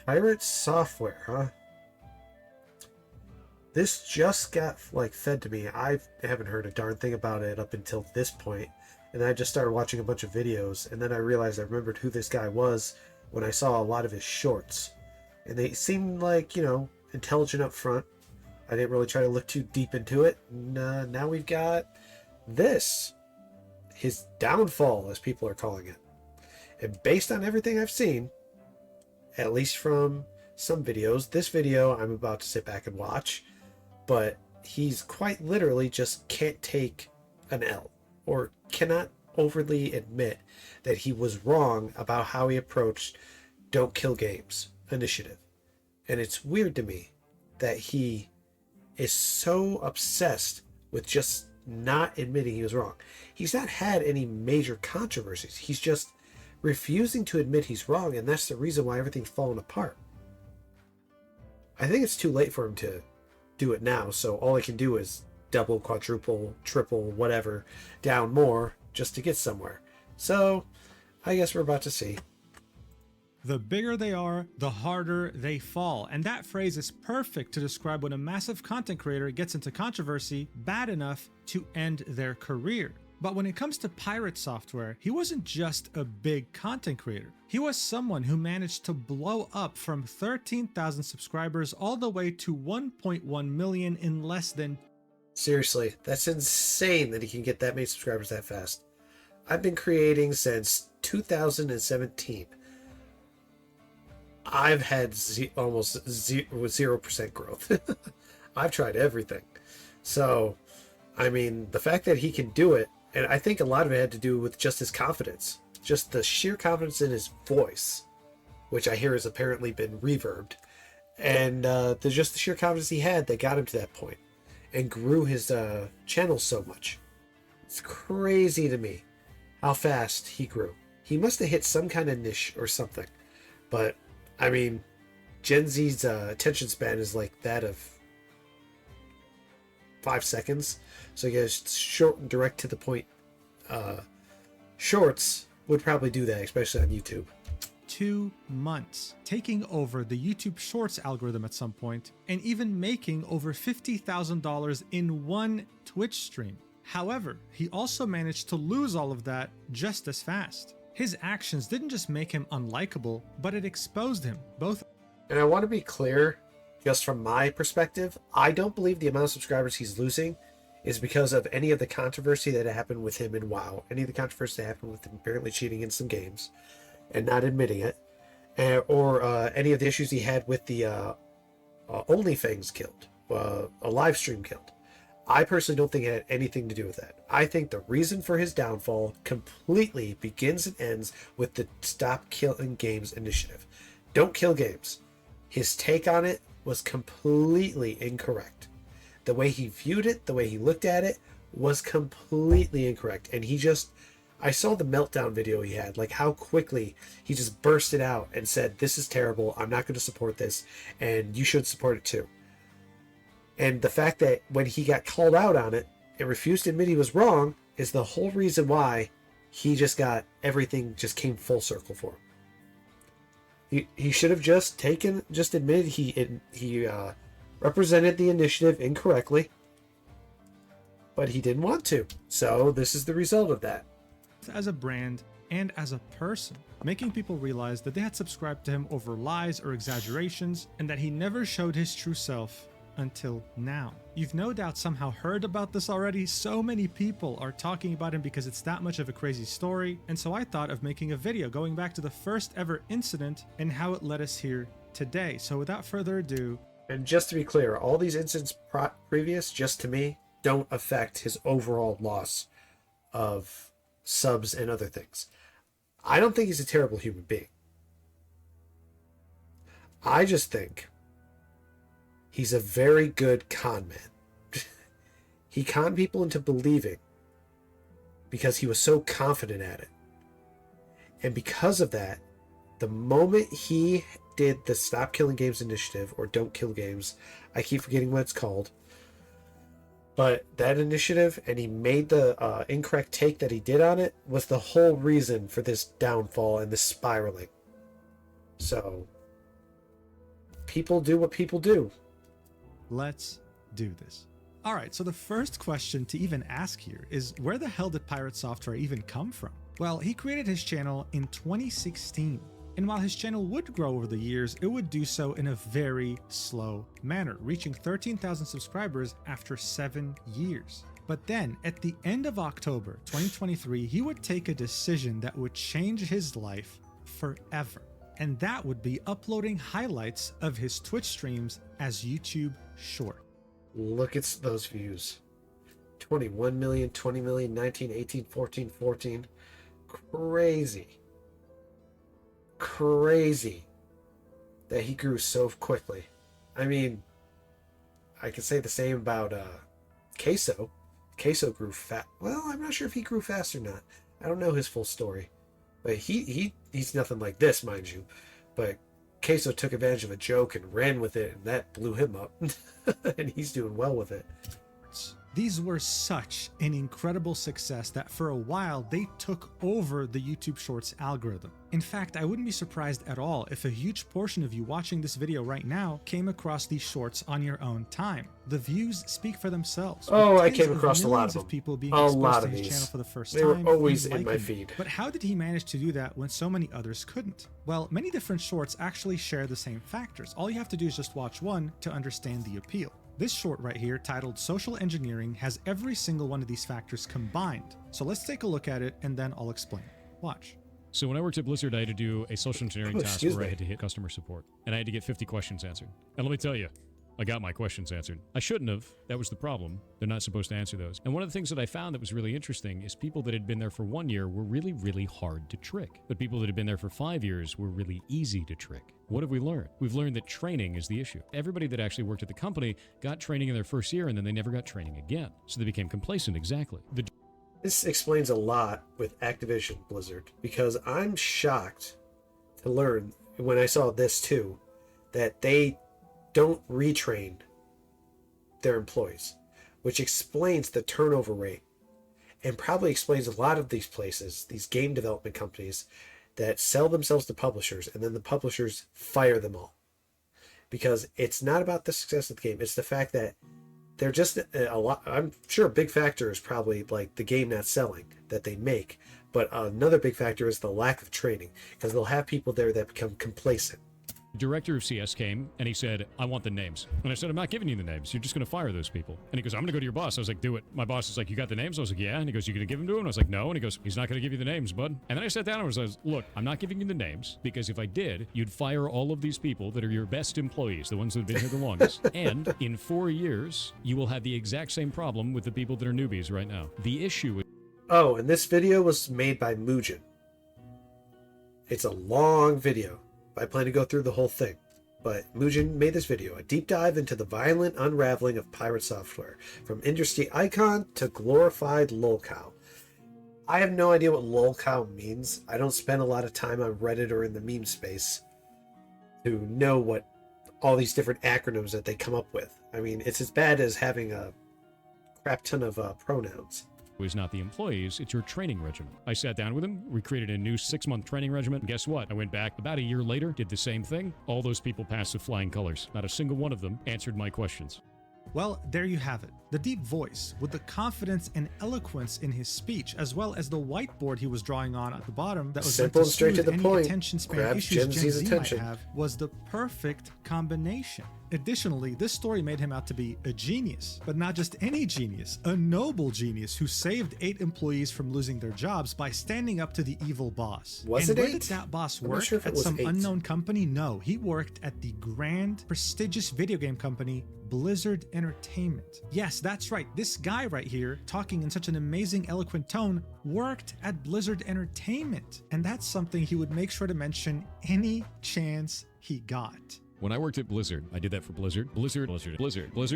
Pirate Software, huh? This just got like fed to me. I haven't heard a darn thing about it up until this point, and I just started watching a bunch of videos, and then I realized I remembered who this guy was when I saw a lot of his shorts, and they seemed like, intelligent up front. I didn't really try to look too deep into it. And, now we've got this, his downfall, as people are calling it, and based on everything I've seen, at least from some videos, this video I'm about to sit back and watch, but he's quite literally just can't take an L, or cannot overly admit that he was wrong about how he approached Don't Kill Games initiative. And it's weird to me that he is so obsessed with just not admitting he was wrong. He's not had any major controversies. He's just refusing to admit he's wrong, and that's the reason why everything's falling apart. I think it's too late for him to do it now, so all I can do is double, quadruple, triple, whatever, down more just to get somewhere. So I guess we're about to see. The bigger they are, the harder they fall. And that phrase is perfect to describe when a massive content creator gets into controversy bad enough to end their career. But when it comes to Pirate Software, he wasn't just a big content creator. He was someone who managed to blow up from 13,000 subscribers all the way to 1.1 million in less than... Seriously, that's insane that he can get that many subscribers that fast. I've been creating since 2017. I've had almost 0% growth. I've tried everything. So, I mean, the fact that he can do it, and I think a lot of it had to do with just his confidence. Just the sheer confidence in his voice, which I hear has apparently been reverbed. And there's just the sheer confidence he had that got him to that point and grew his channel so much. It's crazy to me how fast he grew. He must have hit some kind of niche or something. But, I mean, Gen Z's attention span is like that of 5 seconds. So you guys, short and direct to the point shorts would probably do that, especially on YouTube. 2 months, taking over the YouTube Shorts algorithm at some point, and even making over $50,000 in one Twitch stream. However, he also managed to lose all of that just as fast. His actions didn't just make him unlikable, but it exposed him, both. And I want to be clear, just from my perspective, I don't believe the amount of subscribers he's losing is because of any of the controversy that happened with him in WoW, any of the controversy that happened with him apparently cheating in some games and not admitting it, or any of the issues he had with the OnlyFans killed, a live stream killed. I personally don't think it had anything to do with that. I think the reason for his downfall completely begins and ends with the Stop Killing Games initiative. Don't kill games. His take on it was completely incorrect. The way he viewed it, the way he looked at it, was completely incorrect. And I saw the meltdown video he had, like how quickly he just bursted out and said, "This is terrible, I'm not going to support this, and you should support it too." And the fact that when he got called out on it and refused to admit he was wrong is the whole reason why he just got everything just came full circle for him. He should have just admitted he represented the initiative incorrectly, but he didn't want to. So this is the result of that. As a brand and as a person, making people realize that they had subscribed to him over lies or exaggerations, and that he never showed his true self until now. You've no doubt somehow heard about this already. So many people are talking about him because it's that much of a crazy story, and so I thought of making a video going back to the first ever incident and how it led us here today. So without further ado, and just to be clear, all these incidents previous, just to me, don't affect his overall loss of subs and other things. I don't think he's a terrible human being. I just think he's a very good con man. He conned people into believing because he was so confident at it. And because of that, the moment he did the Stop Killing Games initiative, or Don't Kill Games, I keep forgetting what it's called, but that initiative, and he made the incorrect take that he did on it, was the whole reason for this downfall and this spiraling. So people do what people do. Let's do this. All right, so the first question to even ask here is, where the hell did Pirate Software even come from? Well, he created his channel in 2016. And while his channel would grow over the years, it would do so in a very slow manner, reaching 13,000 subscribers after 7 years. But then, at the end of October 2023, he would take a decision that would change his life forever. And that would be uploading highlights of his Twitch streams as YouTube Short. Look at those views. 21 million, 20 million, 19, 18, 14, 14. Crazy. Crazy that he grew so quickly. I mean, I could say the same about Queso. Queso grew fast. Well, I'm not sure if he grew fast or not. I don't know his full story. But he's nothing like this, mind you. But Queso took advantage of a joke and ran with it, and that blew him up. And he's doing well with it. These were such an incredible success that for a while they took over the YouTube Shorts algorithm. In fact, I wouldn't be surprised at all if a huge portion of you watching this video right now came across these shorts on your own time. The views speak for themselves. Oh, I came across a lot of them. People being a exposed lot to of his these. channel for the first They time. were always and in my liking feed. them. But how did he manage to do that when so many others couldn't? Well, many different shorts actually share the same factors. All you have to do is just watch one to understand the appeal. This short right here, titled Social Engineering, has every single one of these factors combined. So let's take a look at it and then I'll explain. Watch. So when I worked at Blizzard, I had to do a social engineering task excuse where I me. had to hit customer support. And I had to get 50 questions answered. And let me tell you, I got my questions answered. I shouldn't have. That was the problem. They're not supposed to answer those. And one of the things that I found that was really interesting is people that had been there for 1 year were really, really hard to trick. But people that had been there for 5 years were really easy to trick. What have we learned? We've learned that training is the issue. Everybody that actually worked at the company got training in their first year and then they never got training again. So they became complacent, exactly. This explains a lot with Activision Blizzard, because I'm shocked to learn, when I saw this too, that they don't retrain their employees, which explains the turnover rate and probably explains a lot of these places, these game development companies that sell themselves to publishers and then the publishers fire them all. Because it's not about the success of the game, it's the fact that they're just a lot. I'm sure a big factor is probably like the game not selling that they make, but another big factor is the lack of training, because they'll have people there that become complacent. Director of CS came and he said, I want the names. And I said, I'm not giving you the names. You're just going to fire those people. And he goes, I'm going to go to your boss. I was like, do it. My boss is like, you got the names? I was like, yeah. And he goes, you going to give them to him? And I was like, no. And he goes, he's not going to give you the names, bud. And then I sat down and was like, look, I'm not giving you the names because if I did, you'd fire all of these people that are your best employees, the ones that have been here the longest. And in 4 years, you will have the exact same problem with the people that are newbies right now. The issue is... Oh, and this video was made by Mugen. It's a long video. I plan to go through the whole thing. But Mugen made this video, a deep dive into the violent unraveling of pirate software, from industry icon to glorified lolcow. I have no idea what lolcow means. I don't spend a lot of time on Reddit or in the meme space to know what all these different acronyms that they come up with. I mean, it's as bad as having a crap ton of pronouns. is not the employees, it's your training regimen. I sat down with him, we created a new 6-month training regimen, and guess what? I went back about a year later, did the same thing. All those people passed with flying colors. Not a single one of them answered my questions. Well, there you have it. The deep voice, with the confidence and eloquence in his speech, as well as the whiteboard he was drawing on at the bottom that was meant Simple to and straight to soothe the any point. attention span Grabs issues Gen Gen Z's Z attention. might have, was the perfect combination. Additionally, this story made him out to be a genius, but not just any genius, a noble genius who saved 8 employees from losing their jobs by standing up to the evil boss. Was and it where 8? did that boss I'm not work? sure if it At was some 8. unknown company? No, he worked at the grand, prestigious video game company Blizzard Entertainment. Yes, that's right. This guy right here, talking in such an amazing, eloquent tone, worked at Blizzard Entertainment. And that's something he would make sure to mention any chance he got. When I worked at Blizzard, I did that for Blizzard. Blizzard,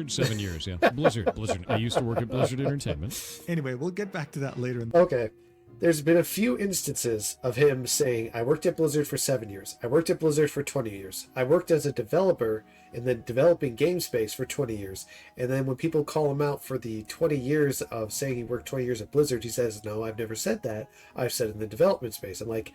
7 years, yeah. Blizzard. I used to work at Blizzard Entertainment. Anyway, we'll get back to that later. Okay. There's been a few instances of him saying, I worked at Blizzard for 7 years. I worked at Blizzard for 20 years. I worked as a developer in the developing game space for 20 years. And then when people call him out for the 20 years of saying he worked 20 years at Blizzard, he says, no, I've never said that. I've said in the development space. I'm like,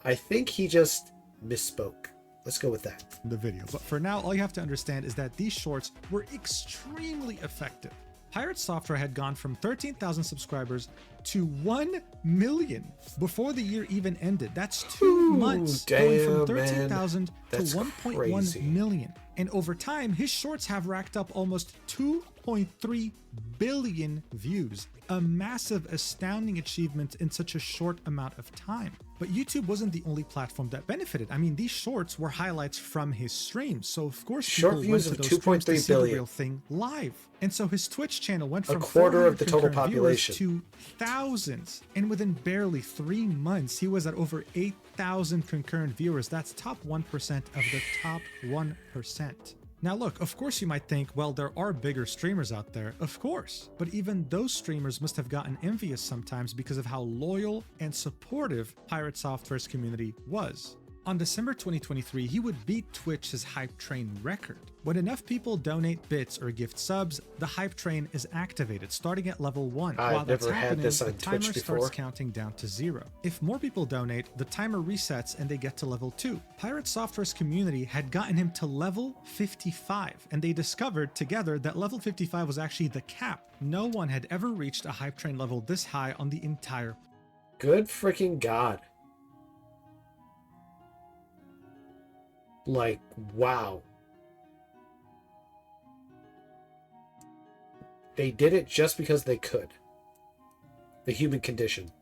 I think he just misspoke. Let's go with that. the video. But for now, all you have to understand is that these shorts were extremely effective. Pirate Software had gone from 13,000 subscribers to 1 million before the year even ended. That's 2 months, going from 13,000 to 1.1 million. And over time, his shorts have racked up almost 2.3 billion views, a massive, astounding achievement in such a short amount of time. But YouTube wasn't the only platform that benefited. I mean, these shorts were highlights from his streams, so of course short people went views to of those streams to 2.3 see the billion. real thing live. And so his Twitch channel went from a quarter of the 400 total concurrent viewers population to thousands. And within barely 3 months, he was at over 8,000 concurrent viewers. That's top 1% of the top 1%. Now look, of course you might think, well, there are bigger streamers out there, of course. But even those streamers must have gotten envious sometimes because of how loyal and supportive Pirate Software's community was. On December 2023, he would beat Twitch's hype train record. When enough people donate bits or gift subs, the hype train is activated, starting at level 1. While that's happening, the timer starts counting down to 0. If more people donate, the timer resets and they get to level 2. Pirate Software's community had gotten him to level 55, and they discovered together that level 55 was actually the cap. No one had ever reached a hype train level this high on the entire. Good freaking God. Like, wow. They did it just because they could. The human condition.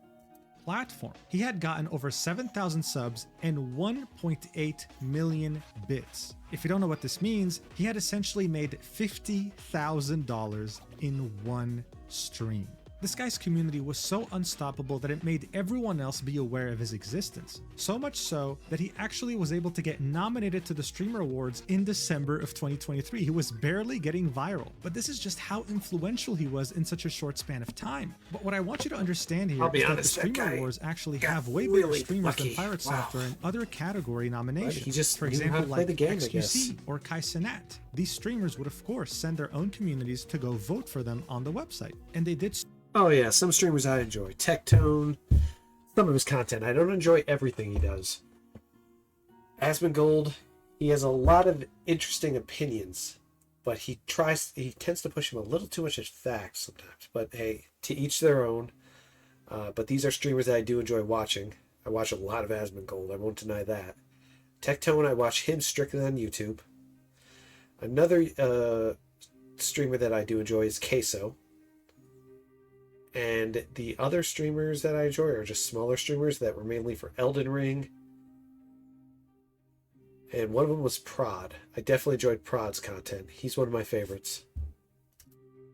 Platform. He had gotten over 7,000 subs and 1.8 million bits. If you don't know what this means, he had essentially made $50,000 in one stream. This guy's community was so unstoppable that it made everyone else be aware of his existence. So much so that he actually was able to get nominated to the Streamer Awards in December of 2023. He was barely getting viral. But this is just how influential he was in such a short span of time. But what I want you to understand here is that the Streamer Awards actually have way bigger streamers than Pirate Software in other category nominations. For example, like XQC or Kai Cenat. These streamers would of course send their own communities to go vote for them on the website. And they did. Oh yeah, some streamers I enjoy. Tectone, some of his content. I don't enjoy everything he does. Asmongold, he has a lot of interesting opinions, but he tends to push him a little too much at facts sometimes. But hey, to each their own. But these are streamers that I do enjoy watching. I watch a lot of Asmongold, I won't deny that. Tectone, I watch him strictly on YouTube. Another streamer that I do enjoy is Queso. And the other streamers that I enjoy are just smaller streamers that were mainly for Elden Ring. And one of them was Prod. I definitely enjoyed Prod's content. He's one of my favorites.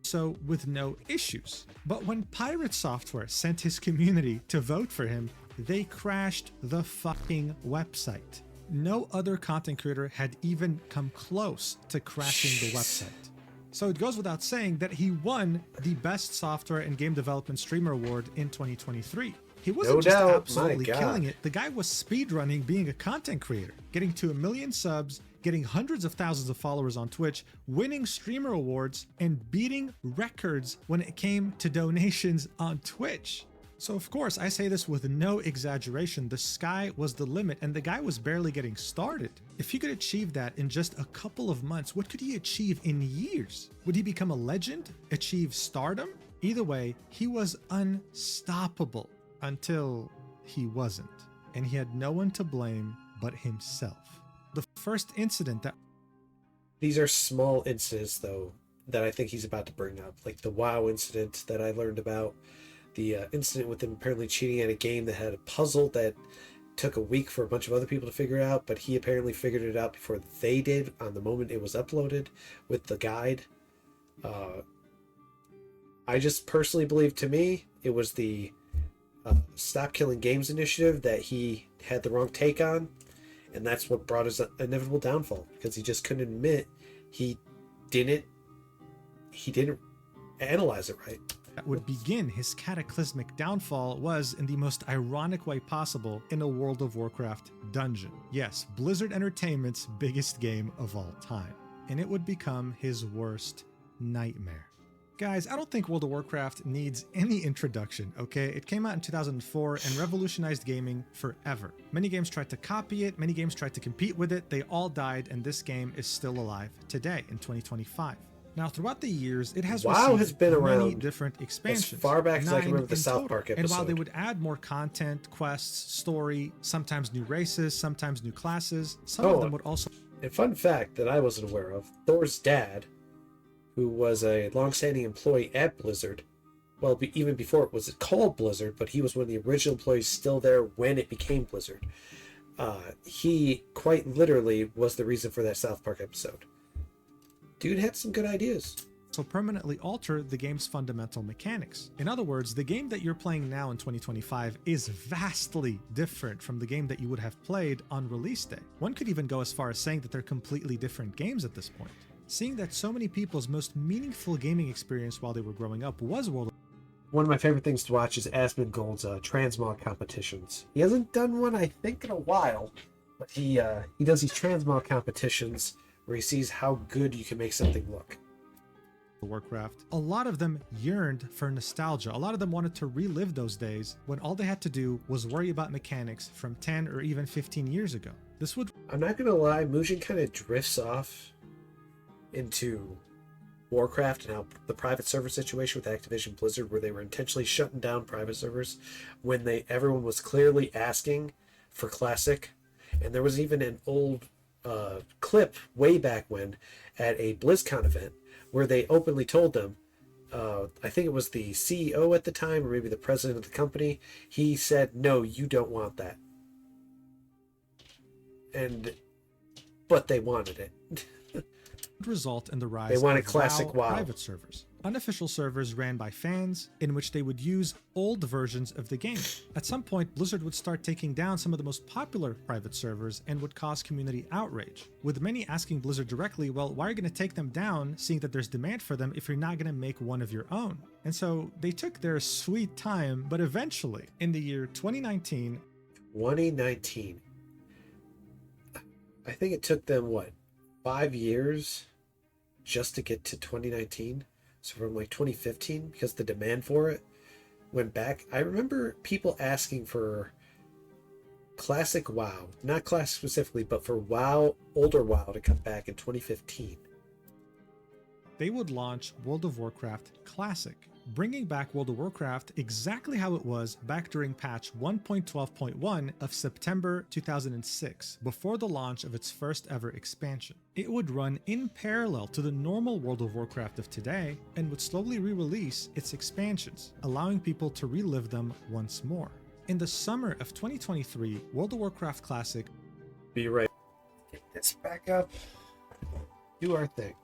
So with no issues. But when Pirate Software sent his community to vote for him, they crashed the fucking website. No other content creator had even come close to crashing the website. So it goes without saying that he won the Best Software and Game Development Streamer Award in 2023. He wasn't just absolutely killing it, the guy was speedrunning being a content creator, getting to 1 million subs, getting hundreds of thousands of followers on Twitch, winning streamer awards, and beating records when it came to donations on Twitch. So of course, I say this with no exaggeration, the sky was the limit and the guy was barely getting started. If he could achieve that in just a couple of months, what could he achieve in years? Would he become a legend? Achieve stardom? Either way, he was unstoppable until he wasn't. And he had no one to blame but himself. The first incident that... These are small incidents though that I think he's about to bring up, like the WoW incident that I learned about. The incident with him apparently cheating at a game that had a puzzle that took a week for a bunch of other people to figure out, but he apparently figured it out before they did on the moment it was uploaded with the guide. I just personally believe, to me, it was the Stop Killing Games initiative that he had the wrong take on, and that's what brought his inevitable downfall, because he just couldn't admit he didn't analyze it right. That would begin his cataclysmic downfall was, in the most ironic way possible, in a World of Warcraft dungeon. Yes, Blizzard Entertainment's biggest game of all time. And it would become his worst nightmare. Guys, I don't think World of Warcraft needs any introduction, okay? It came out in 2004 and revolutionized gaming forever. Many games tried to copy it, many games tried to compete with it, they all died, and this game is still alive today in 2025. Now, throughout the years, it has WoW received has been many around different expansions. as far back as I can 9 remember the in South total. Park And while they episode. would add more content, quests, story, sometimes new races, sometimes new classes, some of them would also... A fun fact that I wasn't aware of, Thor's dad, who was a long-standing employee at Blizzard, well, even before it was called Blizzard, but he was one of the original employees still there when it became Blizzard. He quite literally was the reason for that South Park episode. Dude had some good ideas. So permanently alter the game's fundamental mechanics. In other words, the game that you're playing now in 2025 is vastly different from the game that you would have played on release day. One could even go as far as saying that they're completely different games at this point. Seeing that so many people's most meaningful gaming experience while they were growing up was World of One of my favorite things to watch is Asmongold's transmog competitions. He hasn't done one, I think, in a while, but he does these transmog competitions where he sees how good you can make something look. Warcraft. A lot of them yearned for nostalgia. A lot of them wanted to relive those days when all they had to do was worry about mechanics from 10 or even 15 years ago. This would... I'm not gonna lie, Mugen kind of drifts off into Warcraft and how the private server situation with Activision Blizzard, where they were intentionally shutting down private servers when everyone was clearly asking for Classic. And there was even an old clip way back when at a BlizzCon event where they openly told them, I think it was the CEO at the time, or maybe the president of the company, he said, no, you don't want that. But they wanted it. result in the rise They wanted of classic WoW. private servers. Unofficial servers ran by fans in which they would use old versions of the game. At some point, Blizzard would start taking down some of the most popular private servers and would cause community outrage, with many asking Blizzard directly, well, why are you going to take them down, seeing that there's demand for them if you're not going to make one of your own? And so they took their sweet time, but eventually, in the year 2019, 2019. I think it took them, 5 years just to get to 2019? So from 2015, because the demand for it went back. I remember people asking for classic WoW, not classic specifically, but for WoW, older WoW to come back in 2015. they would launch World of Warcraft Classic, bringing back World of Warcraft exactly how it was back during patch 1.12.1 of September 2006, before the launch of its first ever expansion. It would run in parallel to the normal World of Warcraft of today and would slowly re-release its expansions, allowing people to relive them once more. In the summer of 2023, World of Warcraft Classic Be right. Get this back up. Do our thing.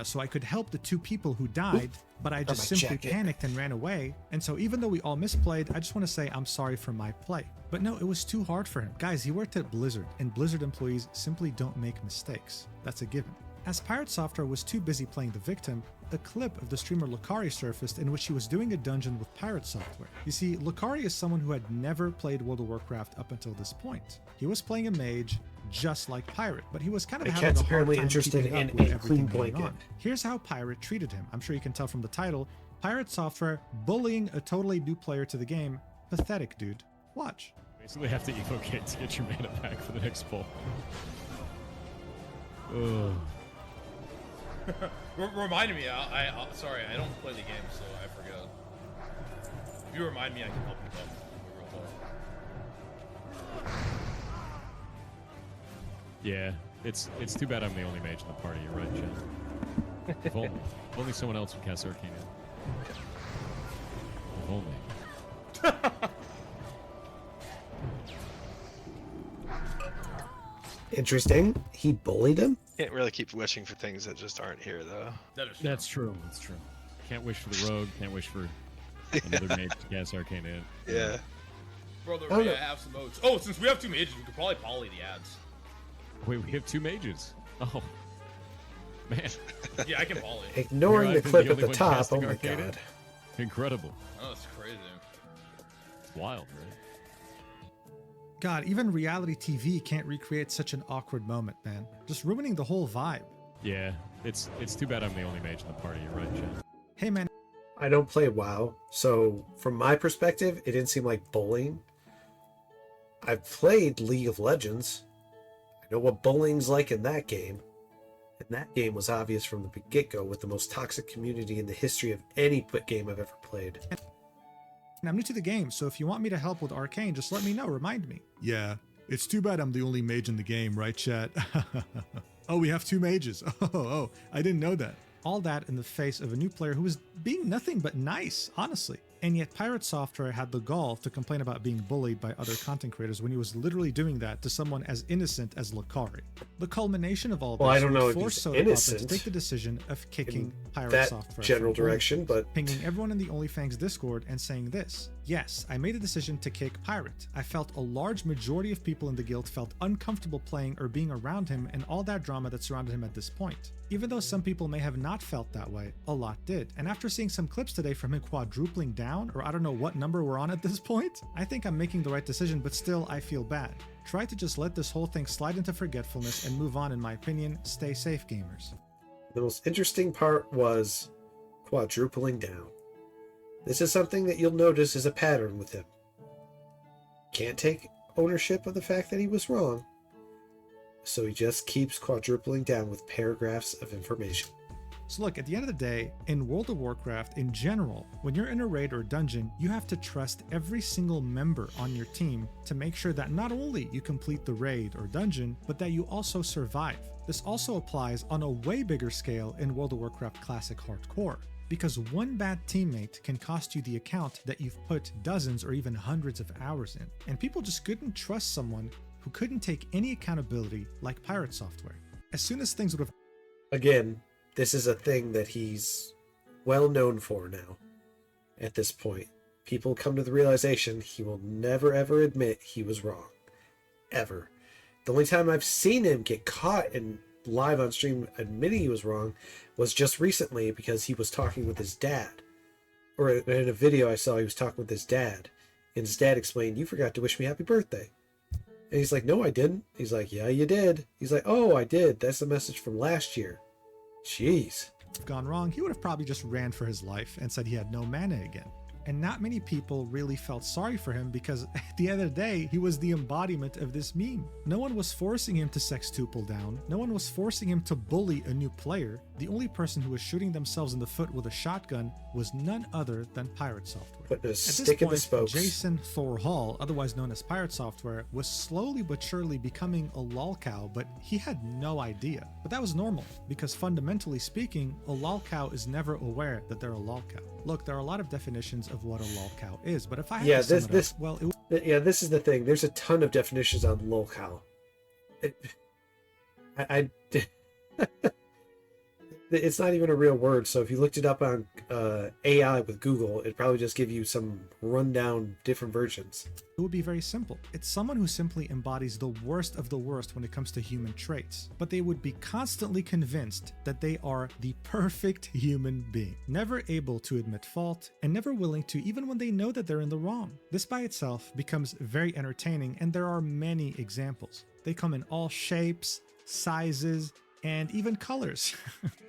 so I could help the two people who died, but I just simply panicked and ran away. And so even though we all misplayed, I just want to say I'm sorry for my play. But no, it was too hard for him. Guys, he worked at Blizzard, and Blizzard employees simply don't make mistakes. That's a given. As Pirate Software was too busy playing the victim, a clip of the streamer Lucari surfaced in which he was doing a dungeon with Pirate Software. You see, Lucari is someone who had never played World of Warcraft up until this point. He was playing a mage, just like Pirate, but he was kind of The having cat's a hard apparently time interested keeping up in with a everything clean going blanket. on. Here's how Pirate treated him. I'm sure you can tell from the title. Pirate Software bullying a totally new player to the game. Pathetic, dude. Watch. Basically have to evo kit to get your mana back for the next pull. Ugh. Reminded me, sorry, I don't play the game, so I forgot. If you remind me, I can help you out. Yeah, it's too bad I'm the only mage in the party. You're right, Jen. If only someone else would cast Arcane. If only. Interesting. He bullied him? Can't really keep wishing for things that just aren't here, though. That's true. That's true. Can't wish for the rogue. Can't wish for another mage to cast Arcane in. Yeah. Brother, Oh, we no. have some modes. Oh, since we have two mages, we could probably poly the ads. Wait, we have two mages. Oh, man. Yeah, I can poly. Ignoring Here the I've been clip the at only the one top. Oh casting my Arcane in. god. Incredible. Oh, that's crazy. It's wild, right? God, even reality TV can't recreate such an awkward moment, man. Just ruining the whole vibe. Yeah, it's too bad I'm the only mage in the party. You're right, Jen. hey man, I don't play WoW, so from my perspective, it didn't seem like bullying. I've played League of Legends. I know what bullying's like in that game. And that game was obvious from the get-go with the most toxic community in the history of any game I've ever played. I'm new to the game, so if you want me to help with Arcane, just let me know, remind me. Yeah, it's too bad I'm the only mage in the game, right, chat? Oh, we have 2 mages. Oh, I didn't know that. All that in the face of a new player who was being nothing but nice, honestly. And yet Pirate Software had the gall to complain about being bullied by other content creators when he was literally doing that to someone as innocent as Lakari. The culmination of all this Well, I don't know would if force he's Soda Pop to innocent take the decision of kicking Pirate that Software general from direction, but pinging everyone in the OnlyFans Discord and saying this: yes, I made a decision to kick Pirate. I felt a large majority of people in the guild felt uncomfortable playing or being around him and all that drama that surrounded him at this point. Even though some people may have not felt that way, a lot did. And after seeing some clips today from him quadrupling down, or I don't know what number we're on at this point, I think I'm making the right decision, but still I feel bad. Try to just let this whole thing slide into forgetfulness and move on, in my opinion. Stay safe, gamers. the most interesting part was quadrupling down. This is something that you'll notice is a pattern with him. Can't take ownership of the fact that he was wrong, so he just keeps quadrupling down with paragraphs of information. So look, at the end of the day, in World of Warcraft in general, when you're in a raid or dungeon, you have to trust every single member on your team to make sure that not only you complete the raid or dungeon, but that you also survive. This also applies on a way bigger scale in World of Warcraft Classic Hardcore, because one bad teammate can cost you the account that you've put dozens or even hundreds of hours in. And people just couldn't trust someone who couldn't take any accountability like Pirate Software. As soon as things would have... Again, this is a thing that he's well known for now. At this point, people come to the realization he will never ever admit he was wrong. Ever. The only time I've seen him get caught and live on stream admitting he was wrong was just recently, because he was talking with his dad. Or in a video I saw, he was talking with his dad, and his dad explained, "You forgot to wish me happy birthday." And he's like, "No, I didn't." He's like, "Yeah, you did." He's like, "Oh, I did. That's the message from last year." Jeez. gone wrong, he would have probably just ran for his life and said he had no mana again. And not many people really felt sorry for him, because at the end of the day, he was the embodiment of this meme. No one was forcing him to sextuple down. No one was forcing him to bully a new player. The only person who was shooting themselves in the foot with a shotgun was none other than Pirate Software. Putting a At stick this in the point, spokes. Jason Thor Hall, otherwise known as Pirate Software, was slowly but surely becoming a lolcow, but he had no idea. But that was normal, because fundamentally speaking, a lolcow is never aware that they're a lolcow. Look, there are a lot of definitions of what a lolcow is, but if I had to sum it up, well, this is the thing. There's a ton of definitions on lolcow. It's not even a real word, so if you looked it up on AI with Google, it'd probably just give you some rundown different versions. it would be very simple. It's someone who simply embodies the worst of the worst when it comes to human traits, but they would be constantly convinced that they are the perfect human being, never able to admit fault, and never willing to, even when they know that they're in the wrong. This by itself becomes very entertaining, and there are many examples. They come in all shapes, sizes, and even colors.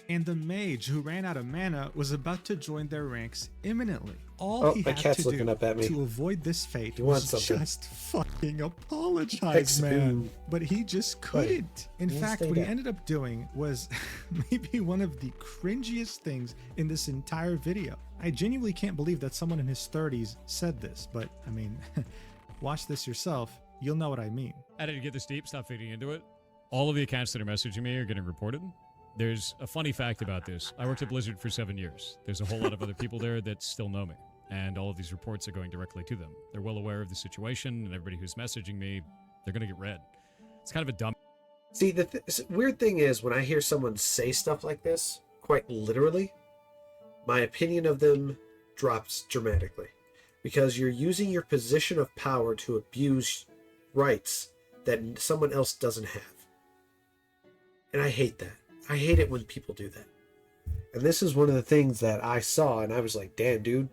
And the mage who ran out of mana was about to join their ranks imminently. All he my had cat's to looking do up at me. to avoid this fate He wants was something. just fucking apologize, Thanks, man. Boo. But he just couldn't. In you fact, stay what he there. ended up doing was maybe one of the cringiest things in this entire video. I genuinely can't believe that someone in his 30s said this, but I mean, watch this yourself. You'll know what I mean. How did you get this deep? Stop feeding into it. All of the accounts that are messaging me are getting reported. There's a funny fact about this. I worked at Blizzard for 7 years. There's a whole lot of other people there that still know me, and all of these reports are going directly to them. They're well aware of the situation, and everybody who's messaging me, they're going to get read. It's kind of a dumb... See, the weird thing is, when I hear someone say stuff like this, quite literally, my opinion of them drops dramatically. Because you're using your position of power to abuse rights that someone else doesn't have. And I hate that. I hate it when people do that. And this is one of the things that I saw, and I was like, damn, dude.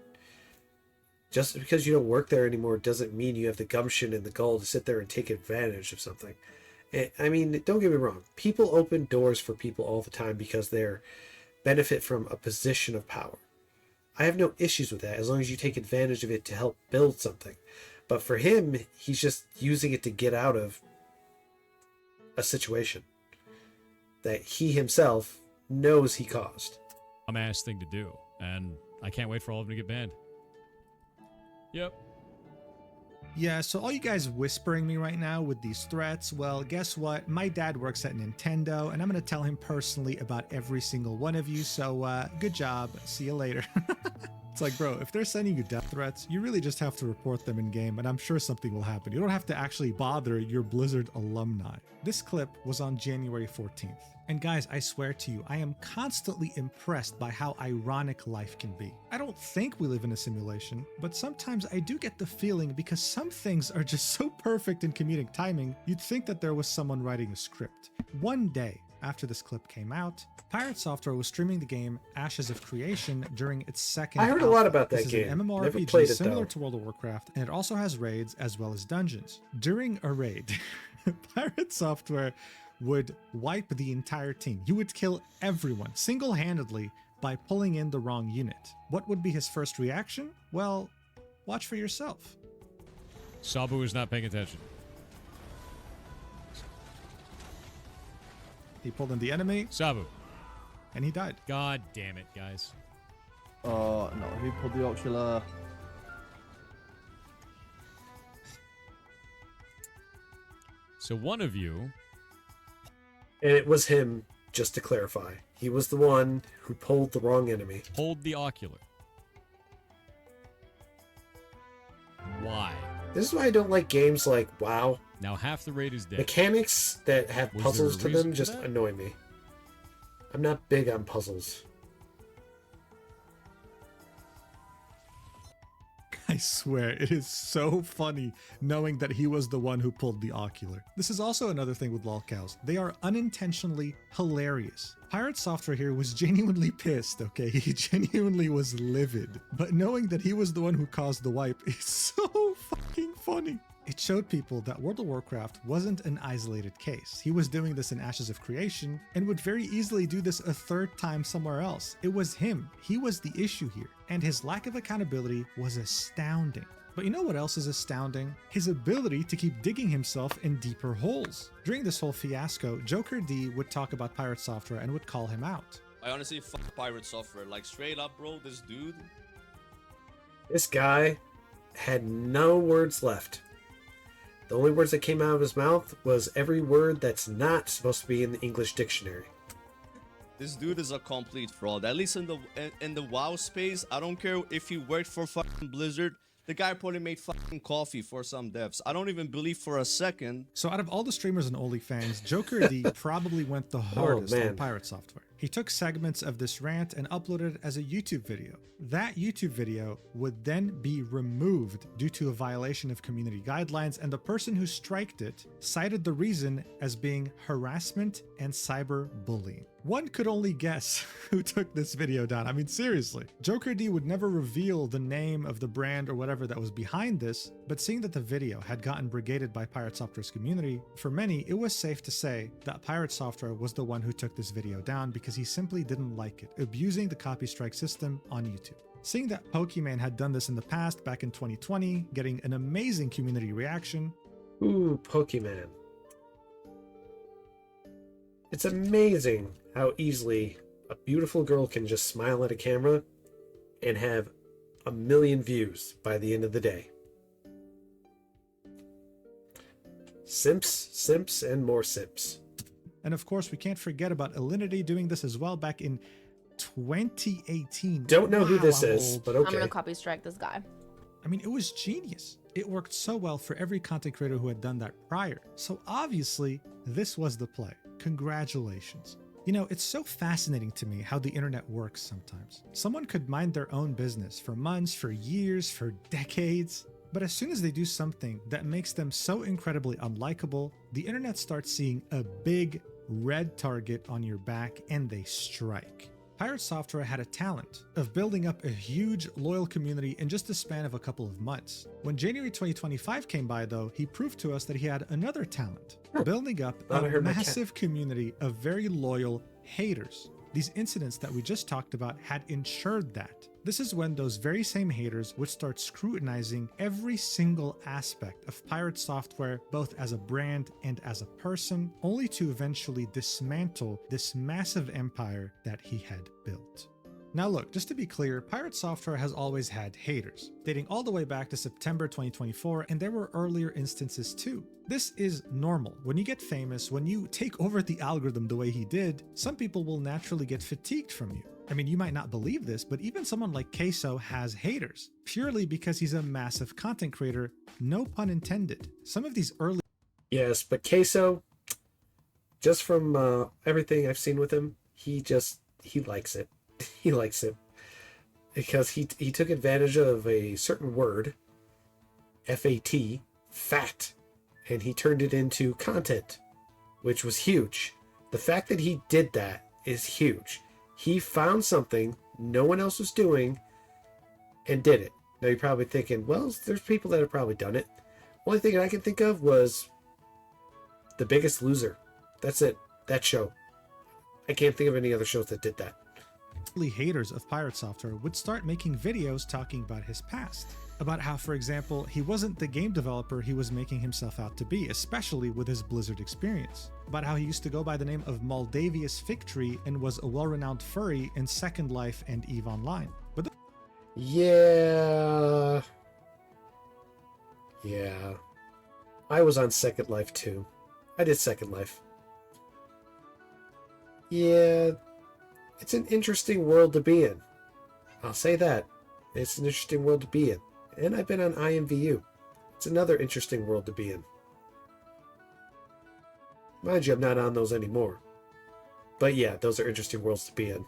Just because you don't work there anymore doesn't mean you have the gumption and the gall to sit there and take advantage of something. I mean, don't get me wrong. People open doors for people all the time because they're benefit from a position of power. I have no issues with that as long as you take advantage of it to help build something. But for him, he's just using it to get out of a situation that he himself knows he caused. Dumbass thing to do, and I can't wait for all of them to get banned. Yep. Yeah, so all you guys whispering me right now with these threats, well, guess what? My dad works at Nintendo, and I'm going to tell him personally about every single one of you, so good job. See you later. It's like, bro, if they're sending you death threats, you really just have to report them in game, and I'm sure something will happen. You don't have to actually bother your Blizzard alumni. This clip was on January 14th. And guys, I swear to you, I am constantly impressed by how ironic life can be. I don't think we live in a simulation, but sometimes I do get the feeling because some things are just so perfect in comedic timing, you'd think that there was someone writing a script. One day, after this clip came out, Pirate Software was streaming the game Ashes of Creation during its second I heard a alpha. lot about that This game. is an Never MMORPG played it, similar though. to World of Warcraft, and it also has raids as well as dungeons. During a raid, Pirate Software would wipe the entire team. You would kill everyone single-handedly by pulling in the wrong unit. What would be his first reaction? Well, watch for yourself. Sabu is not paying attention. He pulled in the enemy, Sabu. and he died. God damn it, guys. Oh, no, who pulled the ocular? So one of you... And it was him, just to clarify. He was the one who pulled the wrong enemy. Hold the ocular. Why? This is why I don't like games like WoW. Now half the raid is dead. Mechanics that have Was puzzles there to a them reason for just that? annoy me. I'm not big on puzzles. I swear, it is so funny knowing that he was the one who pulled the ocular. This is also another thing with lolcows. They are unintentionally hilarious. Pirate Software here was genuinely pissed, okay? He genuinely was livid. But knowing that he was the one who caused the wipe is so fucking funny. It showed people that World of Warcraft wasn't an isolated case. He was doing this in Ashes of Creation and would very easily do this a third time somewhere else. It was him. He was the issue here. And his lack of accountability was astounding. But you know what else is astounding? His ability to keep digging himself in deeper holes. During this whole fiasco, Joker D would talk about Pirate Software and would call him out. I honestly fuck Pirate Software. Like, straight up, bro, this dude. This guy had no words left. The only words that came out of his mouth was every word that's not supposed to be in the English dictionary. This dude is a complete fraud. At least in the WoW space, I don't care if he worked for fucking Blizzard. The guy probably made fucking coffee for some devs. I don't even believe for a second. So out of all the streamers and OnlyFans, Joker D probably went the hardest on man. Pirate Software. He took segments of this rant and uploaded it as a YouTube video. That YouTube video would then be removed due to a violation of community guidelines, and the person who striked it cited the reason as being harassment and cyberbullying. One could only guess who took this video down. I mean, seriously. Joker D would never reveal the name of the brand or whatever that was behind this, but seeing that the video had gotten brigaded by Pirate Software's community, for many, it was safe to say that Pirate Software was the one who took this video down because he simply didn't like it, abusing the copy strike system on YouTube. Seeing that Pokemon had done this in the past back in 2020, getting an amazing community reaction. Ooh, Pokemon. It's amazing how easily a beautiful girl can just smile at a camera and have 1 million views by the end of the day. Simps, simps, and more simps. And of course, we can't forget about Alinity doing this as well back in 2018. Don't know who Wow, this I'm is, old. but I'm okay. gonna copy strike this guy. I mean, it was genius. It worked so well for every content creator who had done that prior. So obviously, this was the play. Congratulations. You know, it's so fascinating to me how the internet works sometimes. Someone could mind their own business for months, for years, for decades. But as soon as they do something that makes them so incredibly unlikable, the internet starts seeing a big red target on your back and they strike. Pirate Software had a talent of building up a huge, loyal community in just the span of a couple of months. When January 2025 came by, though, he proved to us that he had another talent, building up Thought I a heard my cat. massive community of very loyal haters. These incidents that we just talked about had ensured that. This is when those very same haters would start scrutinizing every single aspect of Pirate Software, both as a brand and as a person, only to eventually dismantle this massive empire that he had built. Now look, just to be clear, Pirate Software has always had haters, dating all the way back to September 2024, and there were earlier instances too. This is normal. When you get famous, when you take over the algorithm the way he did, some people will naturally get fatigued from you. I mean, you might not believe this, but even someone like Queso has haters, purely because he's a massive content creator, no pun intended. Some of these early... Yes, but Queso, just from everything I've seen with him, he likes it. He likes it. Because he took advantage of a certain word, F-A-T, fat, and he turned it into content, which was huge. The fact that he did that is huge. He found something no one else was doing and did it. Now you're probably thinking, well, there's people that have probably done it. Only thing I can think of was The Biggest Loser. That's it. That show. I can't think of any other shows that did that. Haters of Pirate Software would start making videos talking about his past. About how, for example, he wasn't the game developer he was making himself out to be, especially with his Blizzard experience. About how he used to go by the name of Moldavius Figtree and was a well-renowned furry in Second Life and EVE Online. But Yeah. I was on Second Life too. I did Second Life. Yeah. It's an interesting world to be in. I'll say that. It's an interesting world to be in. And I've been on IMVU. It's another interesting world to be in. Mind you, I'm not on those anymore. But yeah, those are interesting worlds to be in.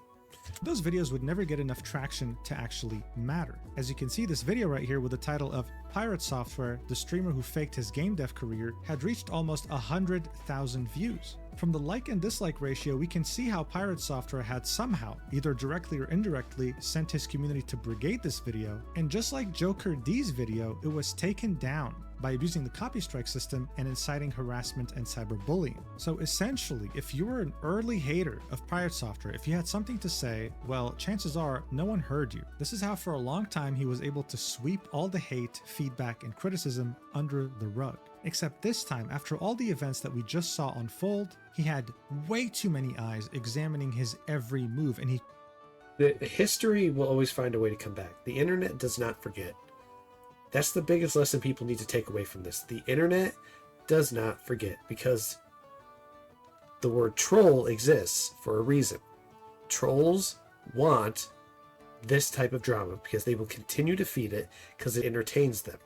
those videos would never get enough traction to actually matter. As you can see, this video right here with the title of Pirate Software, the streamer who faked his game dev career, had reached almost 100,000 views. From the like and dislike ratio, we can see how Pirate Software had somehow, either directly or indirectly, sent his community to brigade this video, and just like Joker D's video, it was taken down by abusing the copy strike system and inciting harassment and cyberbullying. So essentially, if you were an early hater of Pirate Software, if you had something to say, well, chances are no one heard you. This is how for a long time he was able to sweep all the hate, feedback, and criticism under the rug. Except this time, after all the events that we just saw unfold, he had way too many eyes examining his every move, and The history will always find a way to come back. The internet does not forget. That's the biggest lesson people need to take away from this. The internet does not forget, because the word troll exists for a reason. Trolls want this type of drama because they will continue to feed it because it entertains them.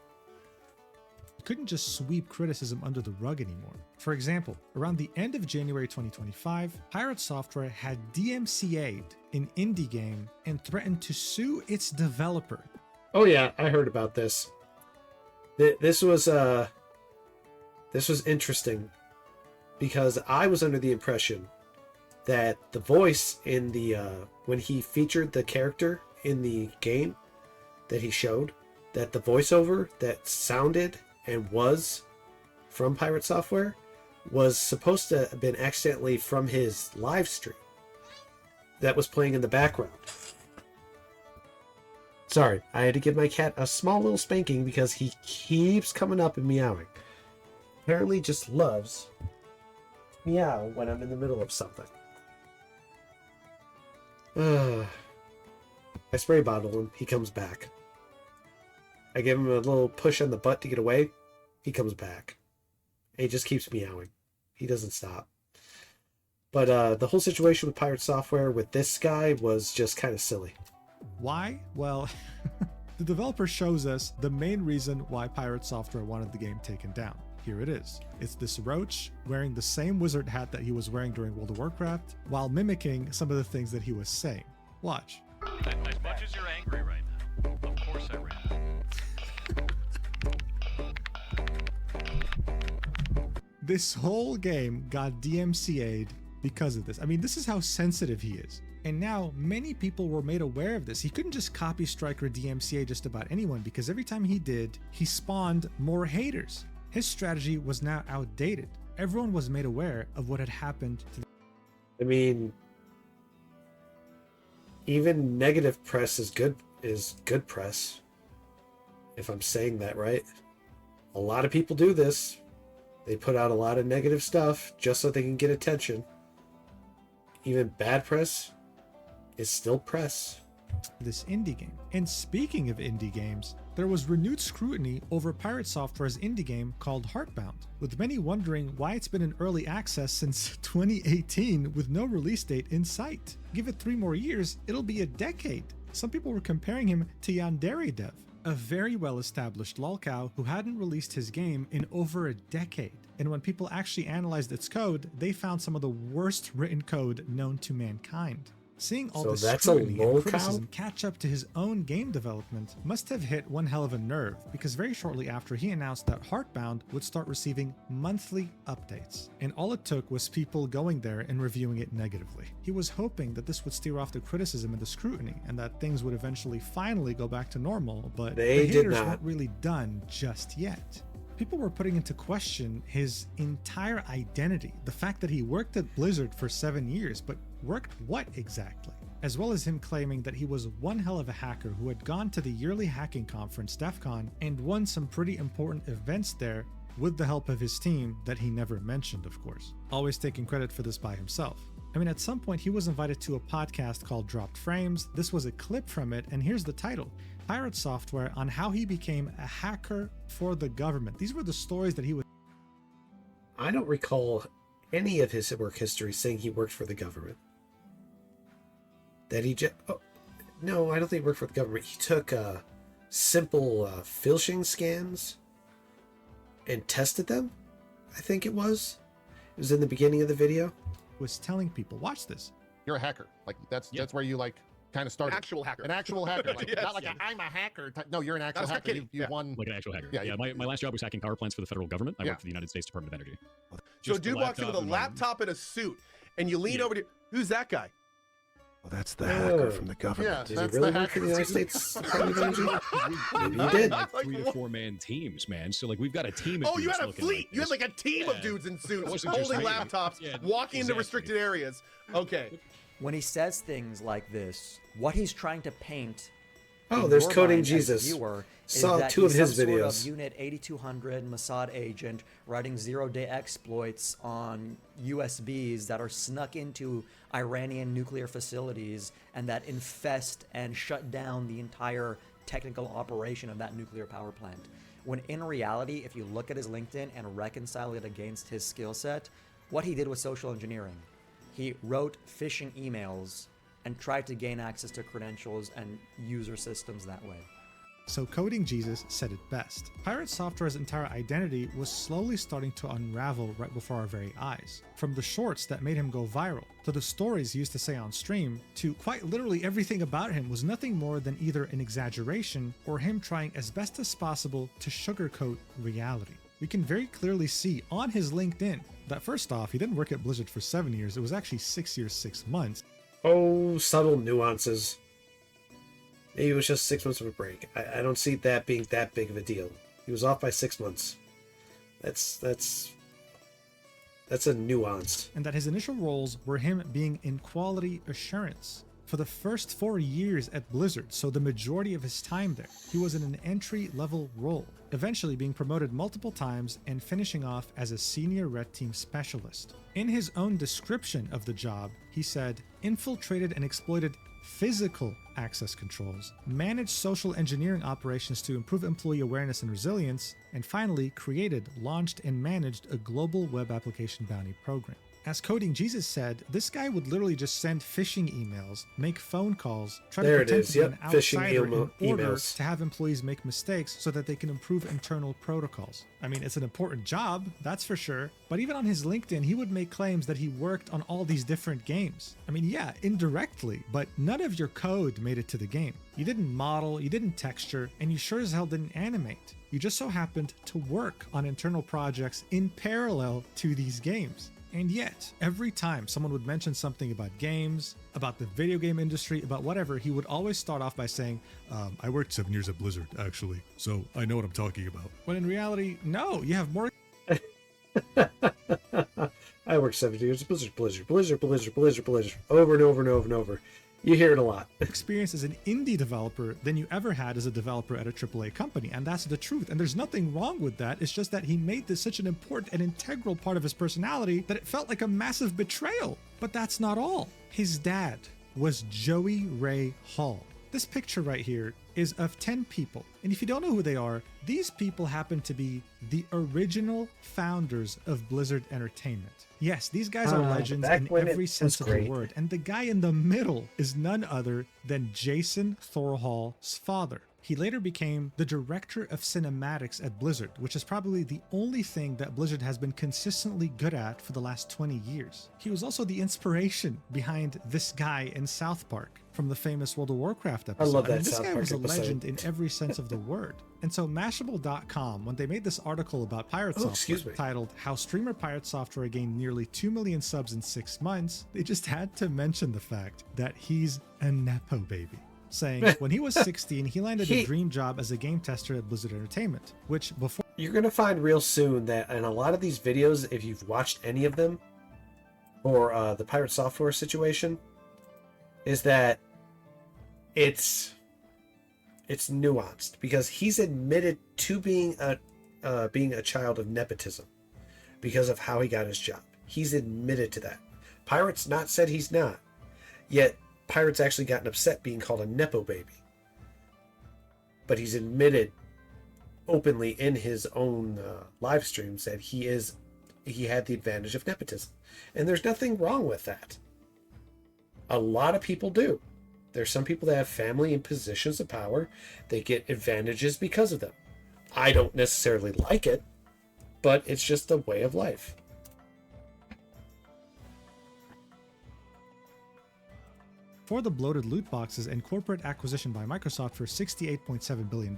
couldn't just sweep criticism under the rug anymore. For example, around the end of January 2025, Pirate Software had DMCA'd an indie game and threatened to sue its developer. Oh yeah, I heard about this. This was interesting because I was under the impression that the voice in the when he featured the character in the game that he showed, that the voiceover that sounded and was from Pirate Software was supposed to have been accidentally from his live stream that was playing in the background. Sorry, I had to give my cat a small little spanking because he keeps coming up and meowing. Apparently just loves meow when I'm in the middle of something. I spray bottle him, he comes back. I give him a little push on the butt to get away, he comes back. And he just keeps meowing. He doesn't stop. But the whole situation with Pirate Software with this guy was just kind of silly. Why? Well, the developer shows us the main reason why Pirate Software wanted the game taken down. Here it is. It's this roach wearing the same wizard hat that he was wearing during World of Warcraft while mimicking some of the things that he was saying. Watch. As much as you're angry right now, of course I ran. This whole game got DMCA'd because of this. I mean, this is how sensitive he is. And now many people were made aware of this. He couldn't just copy strike or DMCA just about anyone, because every time he did, he spawned more haters. His strategy was now outdated. Everyone was made aware of what had happened to them. I mean, even negative press is good is good press, if I'm saying that right. A lot of people do this. They put out a lot of negative stuff just so they can get attention. Even bad press is still press. This indie game. And speaking of indie games, there was renewed scrutiny over Pirate Software's indie game called Heartbound, with many wondering why it's been in early access since 2018 with no release date in sight. Give it 3 more years, it'll be a decade. Some people were comparing him to Yandere Dev, a very well-established lolcow who hadn't released his game in over a decade. And when people actually analyzed its code, they found some of the worst written code known to mankind. Seeing all this scrutiny and criticism catch up to his own game development must have hit one hell of a nerve, because very shortly after he announced that Heartbound would start receiving monthly updates, and all it took was people going there and reviewing it negatively. He was hoping that this would steer off the criticism and the scrutiny, and that things would eventually finally go back to normal, but the haters weren't really done just yet. People were putting into question his entire identity, the fact that he worked at Blizzard for 7 years, but worked what exactly? As well as him claiming that he was one hell of a hacker who had gone to the yearly hacking conference, DEF CON, and won some pretty important events there with the help of his team that he never mentioned, of course. Always taking credit for this by himself. I mean, at some point he was invited to a podcast called Dropped Frames. This was a clip from it, and here's the title: Pirate Software on how he became a hacker for the government. These were the stories that he was... I don't recall any of his work history saying he worked for the government. That he just... Oh, no, I don't think he worked for the government. He took simple phishing scans and tested them, I think it was. It was in the beginning of the video. Was telling people, watch this. You're a hacker. Like, that's where you, like, kind of started. Actual hacker. An actual hacker. Like, Yes. Not like I'm a hacker. No, you're an actual hacker. You've won. Like an actual hacker. Yeah. My last job was hacking power plants for the federal government. I worked for the United States Department of Energy. So Just a dude walks in with a laptop and a suit, and you lean over to, who's that guy? Well, that's the hacker from the government. Did he really work for the United States Department of Energy? Maybe he did. Like 3 to 4 man teams, man. So like we've got a team of Oh, you dudes had a looking fleet. like You had this. like a team of dudes in suits, wasn't just holding me. laptops, Yeah, walking into exactly. restricted areas. Okay. When he says things like this, what he's trying to paint. Oh, in there's your Coding mind as a Jesus. viewer is Saw that 2 of he's his some videos. Sort of Unit 8200 Mossad agent writing zero-day exploits on USBs that are snuck into Iranian nuclear facilities and that infest and shut down the entire technical operation of that nuclear power plant. When in reality, if you look at his LinkedIn and reconcile it against his skill set, what he did was social engineering. He wrote phishing emails and tried to gain access to credentials and user systems that way. So Coding Jesus said it best. Pirate Software's entire identity was slowly starting to unravel right before our very eyes. From the shorts that made him go viral, to the stories he used to say on stream, to quite literally everything about him was nothing more than either an exaggeration or him trying as best as possible to sugarcoat reality. We can very clearly see on his LinkedIn that first off, he didn't work at Blizzard for 7 years, it was actually 6 years, 6 months. Oh, subtle nuances. Maybe it was just 6 months of a break. I don't see that being that big of a deal. He was off by 6 months. That's a nuance. And that his initial roles were him being in quality assurance. For the first 4 years at Blizzard, so the majority of his time there, he was in an entry-level role, eventually being promoted multiple times and finishing off as a senior red team specialist. In his own description of the job, he said, infiltrated and exploited physical access controls, managed social engineering operations to improve employee awareness and resilience, and finally created, launched, and managed a global web application bounty program. As Coding Jesus said, this guy would literally just send phishing emails, make phone calls, try to pretend to be an outsider in order to have employees make mistakes so that they can improve internal protocols. I mean, it's an important job, that's for sure, but even on his LinkedIn, he would make claims that he worked on all these different games. I mean, yeah, indirectly, but none of your code made it to the game. You didn't model, you didn't texture, and you sure as hell didn't animate. You just so happened to work on internal projects in parallel to these games. And yet, every time someone would mention something about games, about the video game industry, about whatever, he would always start off by saying, I worked 7 years at Blizzard, actually, so I know what I'm talking about. When in reality, no, you have more... I worked 7 years at Blizzard, over and over and over and over. You hear it a lot. experience as an indie developer than you ever had as a developer at a AAA company. And that's the truth. And there's nothing wrong with that. It's just that he made this such an important and integral part of his personality that it felt like a massive betrayal. But that's not all. His dad was Joey Ray Hall. This picture right here is of 10 people. And if you don't know who they are, these people happen to be the original founders of Blizzard Entertainment. Yes, these guys are legends in every sense of the word. And the guy in the middle is none other than Jason Thorhall's father. He later became the director of cinematics at Blizzard, which is probably the only thing that Blizzard has been consistently good at for the last 20 years. He was also the inspiration behind this guy in South Park from the famous World of Warcraft episode. I love that this South guy Park was a episode. legend in every sense of the word. And so Mashable.com, when they made this article about PirateSoftware titled How Streamer PirateSoftware Gained Nearly 2 million subs in 6 months, they just had to mention the fact that he's a Nepo baby. Saying when he was 16, he landed a dream job as a game tester at Blizzard Entertainment, which before... You're going to find real soon that in a lot of these videos, if you've watched any of them, or the Pirate Software situation, is that it's nuanced, because he's admitted to being a child of nepotism because of how he got his job. He's admitted to that. Pirate's not said he's not, yet Pirate's actually gotten upset being called a Nepo baby. But he's admitted openly in his own live streams that he had the advantage of nepotism. And there's nothing wrong with that. A lot of people do. There's some people that have family in positions of power. They get advantages because of them. I don't necessarily like it, but it's just a way of life. For the bloated loot boxes and corporate acquisition by Microsoft for $68.7 billion,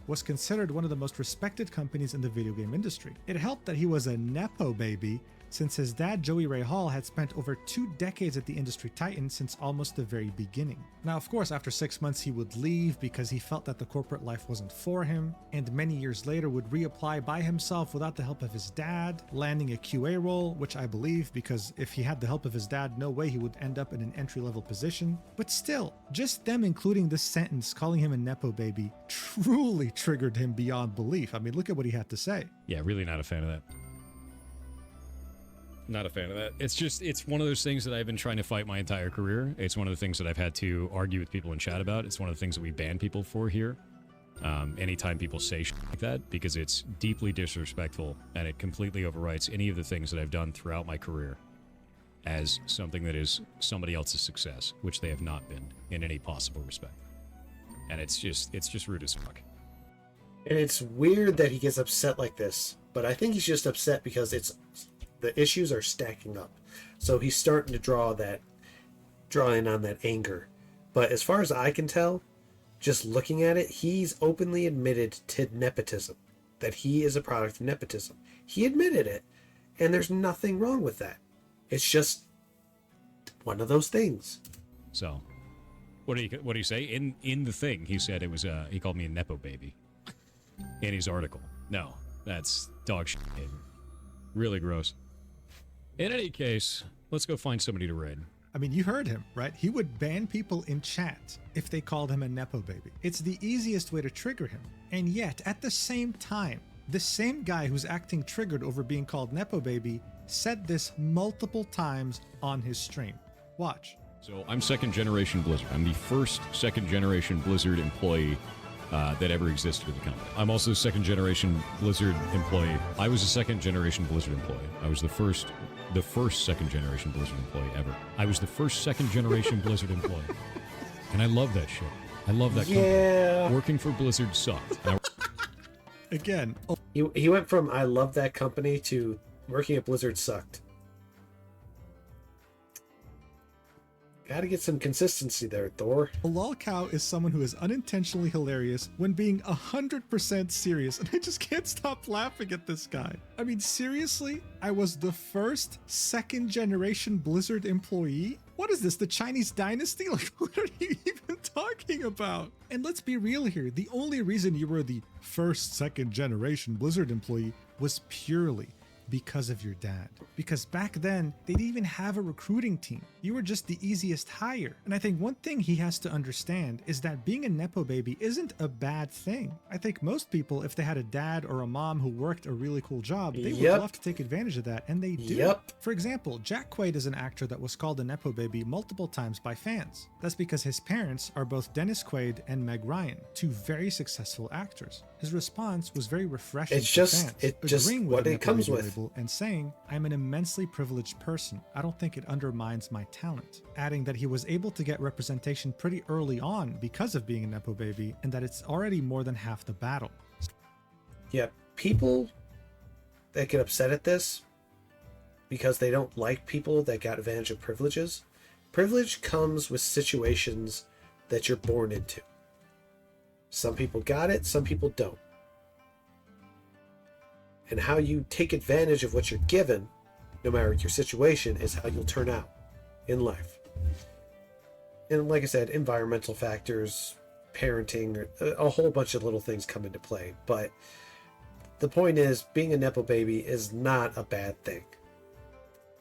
was considered one of the most respected companies in the video game industry. It helped that he was a Nepo baby, since his dad, Joey Ray Hall, had spent over 2 decades at the industry titan since almost the very beginning. Now, of course, after 6 months, he would leave because he felt that the corporate life wasn't for him, and many years later would reapply by himself without the help of his dad, landing a QA role, which I believe, because if he had the help of his dad, no way he would end up in an entry-level position. But still, just them including this sentence, calling him a Nepo baby, truly triggered him beyond belief. I mean, look at what he had to say. Yeah, really not a fan of that. Not a fan of that. It's one of those things that I've been trying to fight my entire career. It's one of the things that I've had to argue with people in chat about. It's one of the things that we ban people for here. Anytime people say shit like that, because it's deeply disrespectful and it completely overwrites any of the things that I've done throughout my career as something that is somebody else's success, which they have not been in any possible respect. And it's just rude as fuck. And it's weird that he gets upset like this, but I think he's just upset because the issues are stacking up. So he's starting to draw in on that anger. But as far as I can tell, just looking at it, he's openly admitted to nepotism, that he is a product of nepotism. He admitted it, and there's nothing wrong with that. It's just one of those things. So, what do you say? In the thing, he said it was he called me a Nepo baby in his article. No, that's dog shit behavior. Really gross. In any case, let's go find somebody to raid. I mean, you heard him, right? He would ban people in chat if they called him a Nepo baby. It's the easiest way to trigger him. And yet, at the same time, the same guy who's acting triggered over being called Nepo baby said this multiple times on his stream. Watch. So I'm second generation Blizzard. I'm the first second generation Blizzard employee that ever existed in the company. I'm also a second generation Blizzard employee. I was a second generation Blizzard employee. I was the first second generation Blizzard employee ever. I was the first second generation Blizzard employee. And I love that shit. I love that company. Working for Blizzard sucked. Again. He went from I love that company to working at Blizzard sucked. Gotta get some consistency there, Thor. A lol cow is someone who is unintentionally hilarious when being 100% serious, and I just can't stop laughing at this guy. I mean, seriously? I was the first second generation Blizzard employee? What is this, the Chinese dynasty? Like, what are you even talking about? And let's be real here, the only reason you were the first second generation Blizzard employee was purely because of your dad. Because back then, they didn't even have a recruiting team. You were just the easiest hire. And I think one thing he has to understand is that being a Nepo baby isn't a bad thing. I think most people, if they had a dad or a mom who worked a really cool job, they would love to take advantage of that, and they do. For example, Jack Quaid is an actor that was called a Nepo baby multiple times by fans. That's because his parents are both Dennis Quaid and Meg Ryan, two very successful actors. His response was very refreshing to fans, agreeing with what the it Nepo comes baby with. label and saying, "I'm an immensely privileged person. I don't think it undermines my talent." Adding that he was able to get representation pretty early on because of being a Nepo baby, and that it's already more than half the battle. Yeah, people that get upset at this because they don't like people that got advantage of privileges. Privilege comes with situations that you're born into. Some people got it, some people don't. And how you take advantage of what you're given, no matter your situation, is how you'll turn out in life. And like I said, environmental factors, parenting, a whole bunch of little things come into play. But the point is, being a Nepo baby is not a bad thing.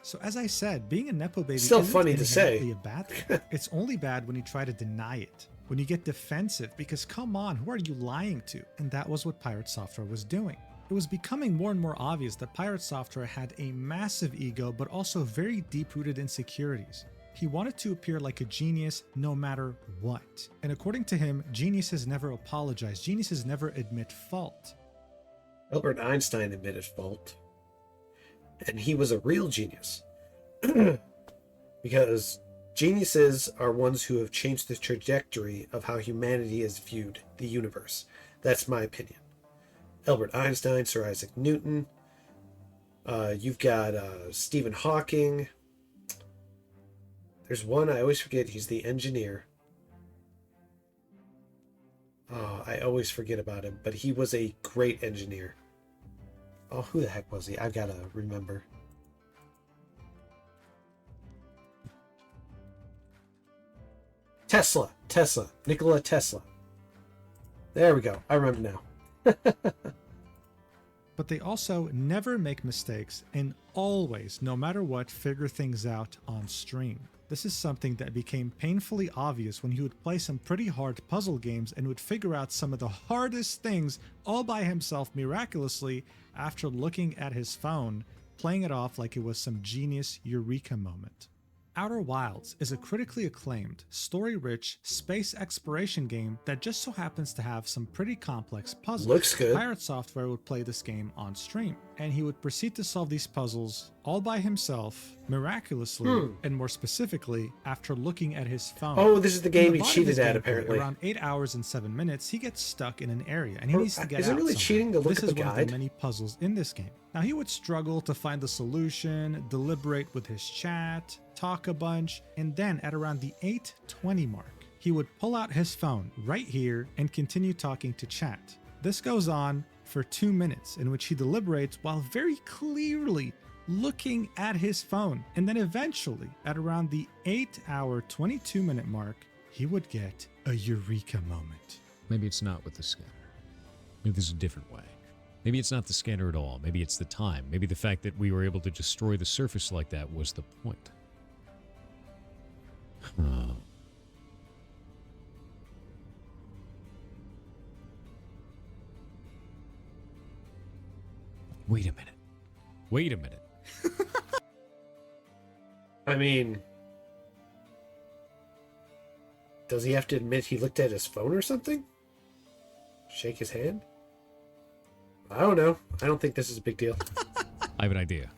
So as I said, being a Nepo baby Still isn't funny to say. inherently a bad thing. It's only bad when you try to deny it, when you get defensive, because come on, who are you lying to? And that was what Pirate Software was doing. It was becoming more and more obvious that Pirate Software had a massive ego, but also very deep-rooted insecurities. He wanted to appear like a genius no matter what. And according to him, geniuses never apologize. Geniuses never admit fault. Albert Einstein admitted fault. And he was a real genius. Because geniuses are ones who have changed the trajectory of how humanity has viewed the universe. That's my opinion. Albert Einstein, Sir Isaac Newton. You've got Stephen Hawking. There's one I always forget. He's the engineer. Oh, I always forget about him. But he was a great engineer. Oh, who the heck was he? I've got to remember. Tesla. Nikola Tesla. There we go. I remember now. But they also never make mistakes and always, no matter what, figure things out on stream. This is something that became painfully obvious when he would play some pretty hard puzzle games and would figure out some of the hardest things all by himself miraculously after looking at his phone, playing it off like it was some genius eureka moment. Outer Wilds is a critically acclaimed, story-rich space exploration game that just so happens to have some pretty complex puzzles. Looks good. Pirate Software would play this game on stream, and he would proceed to solve these puzzles all by himself, miraculously, and more specifically, after looking at his phone. Oh, this is the game In the he body of cheated his at, gameplay, apparently. Around 8 hours and 7 minutes, he gets stuck in an area, and he needs to get out Is it really somewhere. cheating to look This at is the one of guide? the many puzzles in this game. Now, he would struggle to find the solution, deliberate with his chat, talk a bunch, and then at around the 8:20 mark, he would pull out his phone right here and continue talking to chat. This goes on for 2 minutes, in which he deliberates while very clearly looking at his phone. And then eventually, at around the 8-hour, 22-minute mark, he would get a eureka moment. Maybe it's not with the scanner. Maybe there's a different way. Maybe it's not the scanner at all. Maybe it's the time. Maybe the fact that we were able to destroy the surface like that was the point. Huh. Wait a minute. Wait a minute. I mean, does he have to admit he looked at his phone or something? Shake his hand? I don't know. I don't think this is a big deal. I have an idea.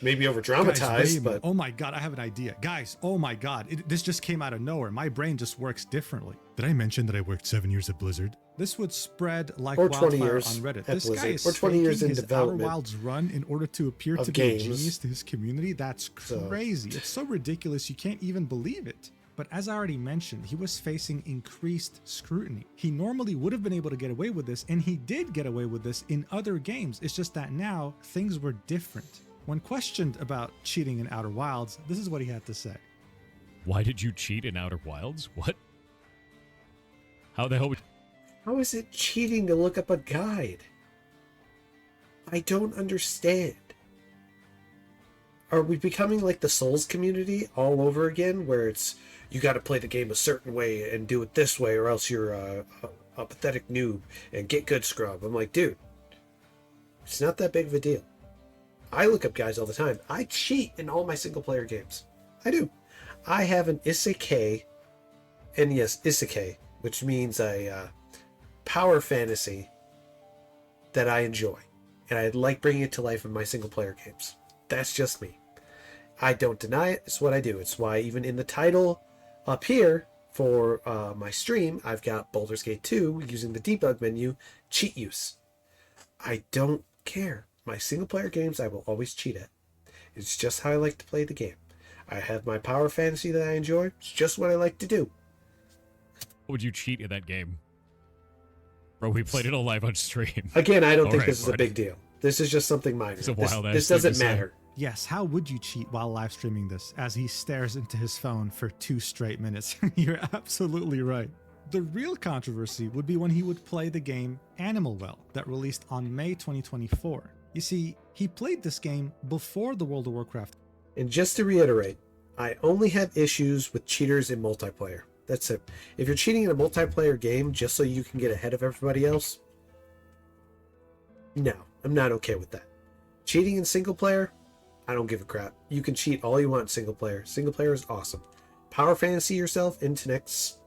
Maybe over Guys, wait a dramatized, minute. but Oh my god, I have an idea. Guys, oh my god, this just came out of nowhere. My brain just works differently. Did I mention that I worked 7 years at Blizzard? This would spread like Or 20 wildfire years on Reddit. at This guy Blizzard. is Or 20 years faking in his Outer development Wilds run in order to appear of to be a games. genius to his community. That's crazy. It's so ridiculous you can't even believe it. But as I already mentioned, he was facing increased scrutiny. He normally would have been able to get away with this, and he did get away with this in other games. It's just that now things were different. When questioned about cheating in Outer Wilds, this is what he had to say. Why did you cheat in Outer Wilds? What? How the hell would... how is it cheating to look up a guide? I don't understand. Are we becoming like the Souls community all over again, where it's you got to play the game a certain way and do it this way, or else you're a pathetic noob and get good scrub? I'm like, dude, it's not that big of a deal. I look up guys all the time. I cheat in all my single player games. I do. I have an isekai, and yes, isekai, which means a power fantasy that I enjoy, and I like bringing it to life in my single player games. That's just me. I don't deny it. It's what I do. It's why even in the title up here for my stream, I've got Baldur's Gate 2 using the debug menu, cheat use. I don't care. My single player games I will always cheat at. It's just how I like to play the game. I have my power fantasy that I enjoy. It's just what I like to do. What would you cheat in that game? Bro, we played it all live on stream. Again, I don't think this is a big deal. This is just something minor. It's a wild this doesn't matter. Yes, how would you cheat while live streaming this as he stares into his phone for 2 straight minutes? You're absolutely right. The real controversy would be when he would play the game Animal Well that released on May 2024. You see, he played this game before the World of Warcraft. And just to reiterate, I only have issues with cheaters in multiplayer. That's it. If you're cheating in a multiplayer game just so you can get ahead of everybody else, no, I'm not okay with that. Cheating in single player, I don't give a crap. You can cheat all you want in single player. Single player is awesome. Power fantasy yourself into next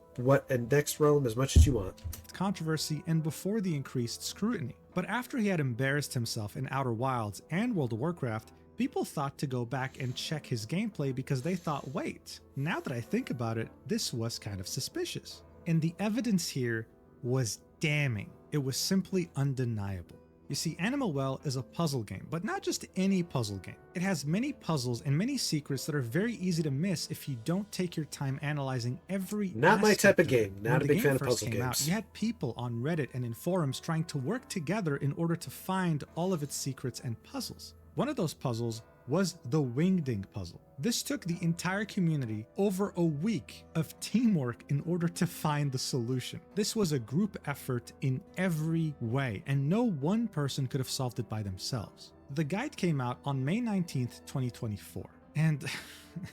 realm as much as you want. Controversy and before the increased scrutiny. But after he had embarrassed himself in Outer Wilds and World of Warcraft, people thought to go back and check his gameplay because they thought, wait, now that I think about it, this was kind of suspicious. And the evidence here was damning. It was simply undeniable. You see, Animal Well is a puzzle game, but not just any puzzle game. It has many puzzles and many secrets that are very easy to miss if you don't take your time analyzing every Not my type of game. When Not a the big game fan of first puzzle came out, games. you had people on Reddit and in forums trying to work together in order to find all of its secrets and puzzles. One of those puzzles was the Wingding puzzle. This took the entire community over a week of teamwork in order to find the solution. This was a group effort in every way, and no one person could have solved it by themselves. The guide came out on May 19th, 2024, and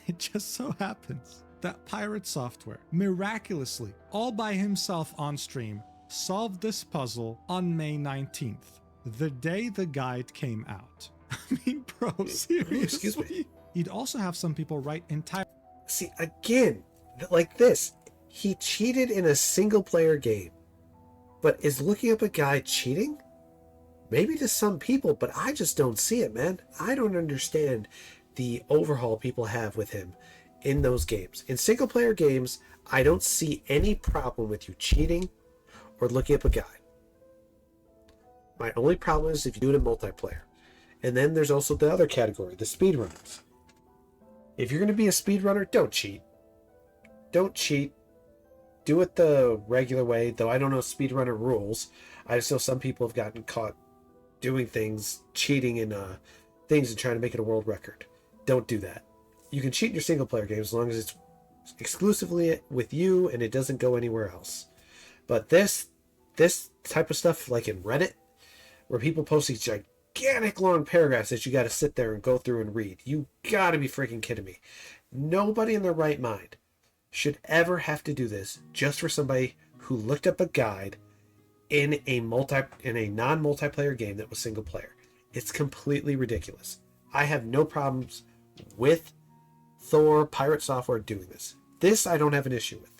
it just so happens that Pirate Software miraculously, all by himself on stream, solved this puzzle on May 19th, the day the guide came out. I mean, bro, seriously. Excuse me. You'd also have some people write entire... See, again, like this, he cheated in a single player game, but is looking up a guy cheating? Maybe to some people, but I just don't see it, man. I don't understand the overhaul people have with him in those games. In single player games, I don't see any problem with you cheating or looking up a guide. My only problem is if you do it in multiplayer. And then there's also the other category, the speedrunners. If you're going to be a speedrunner, don't cheat. Don't cheat. Do it the regular way, though I don't know speedrunner rules. I just know some people have gotten caught doing things, cheating in things and trying to make it a world record. Don't do that. You can cheat in your single player games as long as it's exclusively with you and it doesn't go anywhere else. But this type of stuff, like in Reddit, where people post these gigantic long paragraphs that you got to sit there and go through and read. You got to be freaking kidding me. Nobody in their right mind should ever have to do this just for somebody who looked up a guide in a non-multiplayer game that was single player. It's completely ridiculous. I have no problems with Pirate Software doing this. This I don't have an issue with.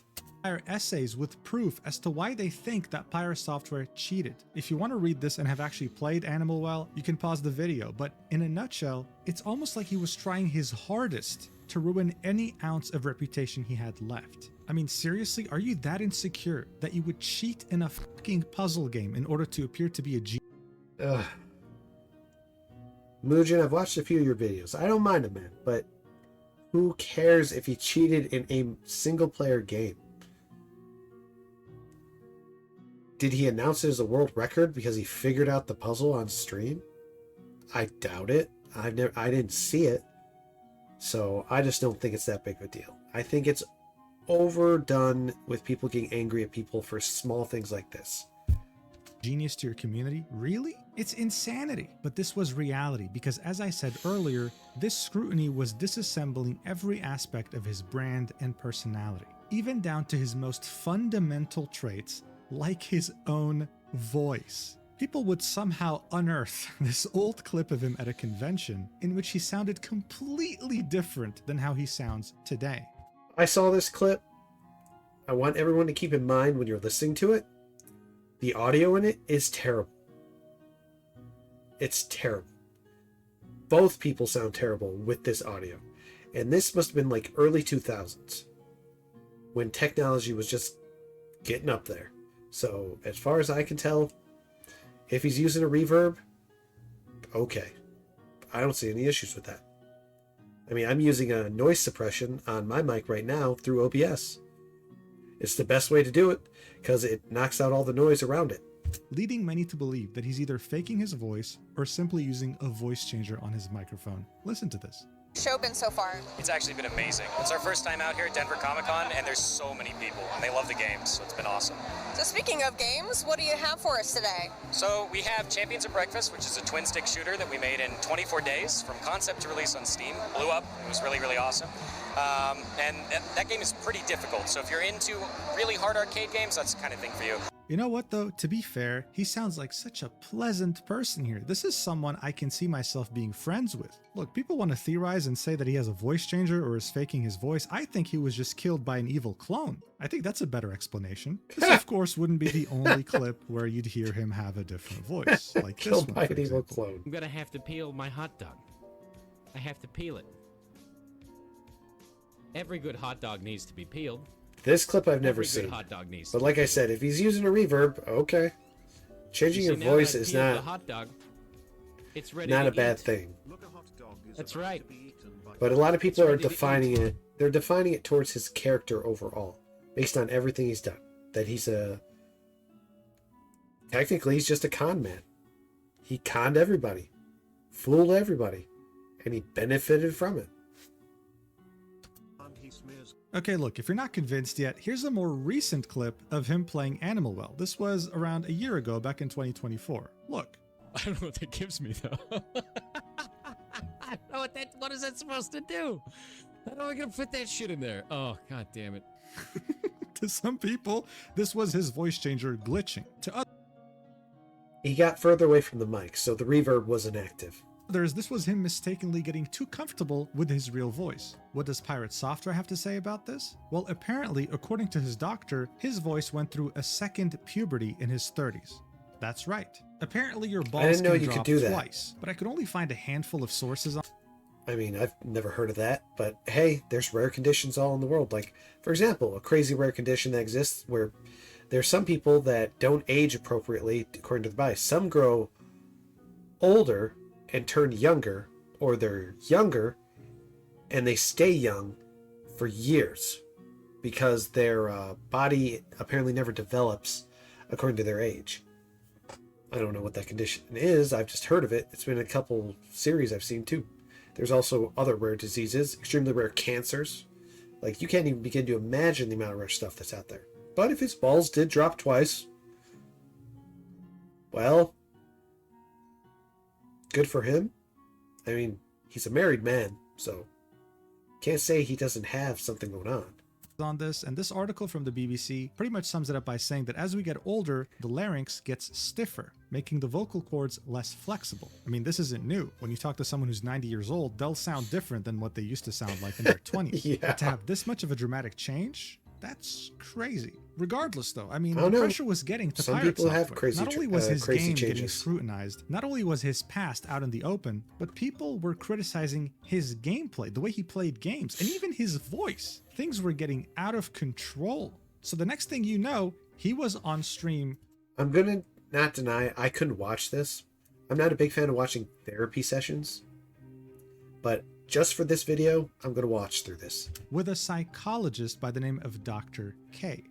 Essays with proof as to why they think that Pirate Software cheated. If you want to read this and have actually played Animal Well, you can pause the video, but in a nutshell, it's almost like he was trying his hardest to ruin any ounce of reputation he had left. I mean, seriously, are you that insecure that you would cheat in a fucking puzzle game in order to appear to be a G? Mugen, I've watched a few of your videos. I don't mind him, man, but who cares if he cheated in a single player game? Did he announce it as a world record because he figured out the puzzle on stream? I doubt it. I didn't see it. So I just don't think it's that big of a deal. I think it's overdone with people getting angry at people for small things like this. genius to your community? Really? It's insanity. But this was reality because, as I said earlier, this scrutiny was disassembling every aspect of his brand and personality, even down to his most fundamental traits, like his own voice. People would somehow unearth this old clip of him at a convention in which he sounded completely different than how he sounds today. I saw this clip. I want everyone to keep in mind when you're listening to it, the audio in it is terrible. It's terrible. Both people sound terrible with this audio. And this must have been like early 2000s when technology was just getting up there. So as far as I can tell, if he's using a reverb, okay. I don't see any issues with that. I mean, I'm using a noise suppression on my mic right now through OBS. It's the best way to do it because it knocks out all the noise around it. Leading many to believe that he's either faking his voice or simply using a voice changer on his microphone. Listen to this. Show been so far? It's actually been amazing. It's our first time out here at Denver Comic-Con, and there's so many people, and they love the games, so it's been awesome. So speaking of games, what do you have for us today? So we have Champions of Breakfast, which is a twin-stick shooter that we made in 24 days from concept to release on Steam. Blew up. It was really, really awesome. And that game is pretty difficult, so if you're into really hard arcade games, that's the kind of thing for you. You know what though? To be fair, he sounds like such a pleasant person here. This is someone I can see myself being friends with. Look, people want to theorize and say that he has a voice changer or is faking his voice. I think he was just killed by an evil clone. I think that's a better explanation. This, of course, wouldn't be the only clip where you'd hear him have a different voice, like this Killed one, by for an evil example. clone. I'm gonna have to peel my hot dog. I have to peel it. Every good hot dog needs to be peeled. This clip I've never Every good seen. hot dog needs But to like be I said, if he's using a reverb, okay. Changing You your see, now voice that I've is peeled the not hot dog, it's ready not to a bad eat. thing. That's right. But a lot of people It's are ready to defining eat. it. They're defining it towards his character overall, based on everything he's done. That he's technically he's just a con man. He conned everybody, fooled everybody, and he benefited from it. Okay, look, if you're not convinced yet, here's a more recent clip of him playing Animal Well. This was around a year ago, back in 2024. Look. I don't know what that gives me, though. I don't know what is that supposed to do? How am I going to fit that shit in there? Oh, god damn it. To some people, this was his voice changer glitching. To others, He got further away from the mic, so the reverb was inactive. this was him mistakenly getting too comfortable with his real voice. What does Pirate Software have to say about this? Well, apparently, according to his doctor, his voice went through a second puberty in his 30s. That's right. Apparently your balls didn't know can you could drop do that. twice, but I could only find a handful of sources on. I mean, I've never heard of that, but hey, there's rare conditions all in the world. Like, for example, a crazy rare condition that exists where there's some people that don't age appropriately according to the body. Some grow older and turn younger, or they're younger and they stay young for years because their body apparently never develops according to their age. I don't know what that condition is. I've just heard of it. It's been a couple series I've seen too. There's also other rare diseases, extremely rare cancers. Like, you can't even begin to imagine the amount of rare stuff that's out there. But if his balls did drop twice, well, good for him. I mean, he's a married man, so can't say he doesn't have something going on this, and this article from the BBC pretty much sums it up by saying that as we get older, the larynx gets stiffer, making the vocal cords less flexible. I mean, this isn't new. When you talk to someone who's 90 years old, they'll sound different than what they used to sound like in their 20s. Yeah. But to have this much of a dramatic change, that's crazy. Regardless, though, I mean, I the don't know. pressure was getting to Some Pirate people have Software. crazy Not only was his crazy game getting changes. scrutinized, not only was his past out in the open, but people were criticizing his gameplay, the way he played games, and even his voice. Things were getting out of control. So the next thing you know, he was on stream. I'm gonna not deny I couldn't watch this. I'm not a big fan of watching therapy sessions, but just for this video, I'm gonna watch through this. With a psychologist by the name of Dr. K.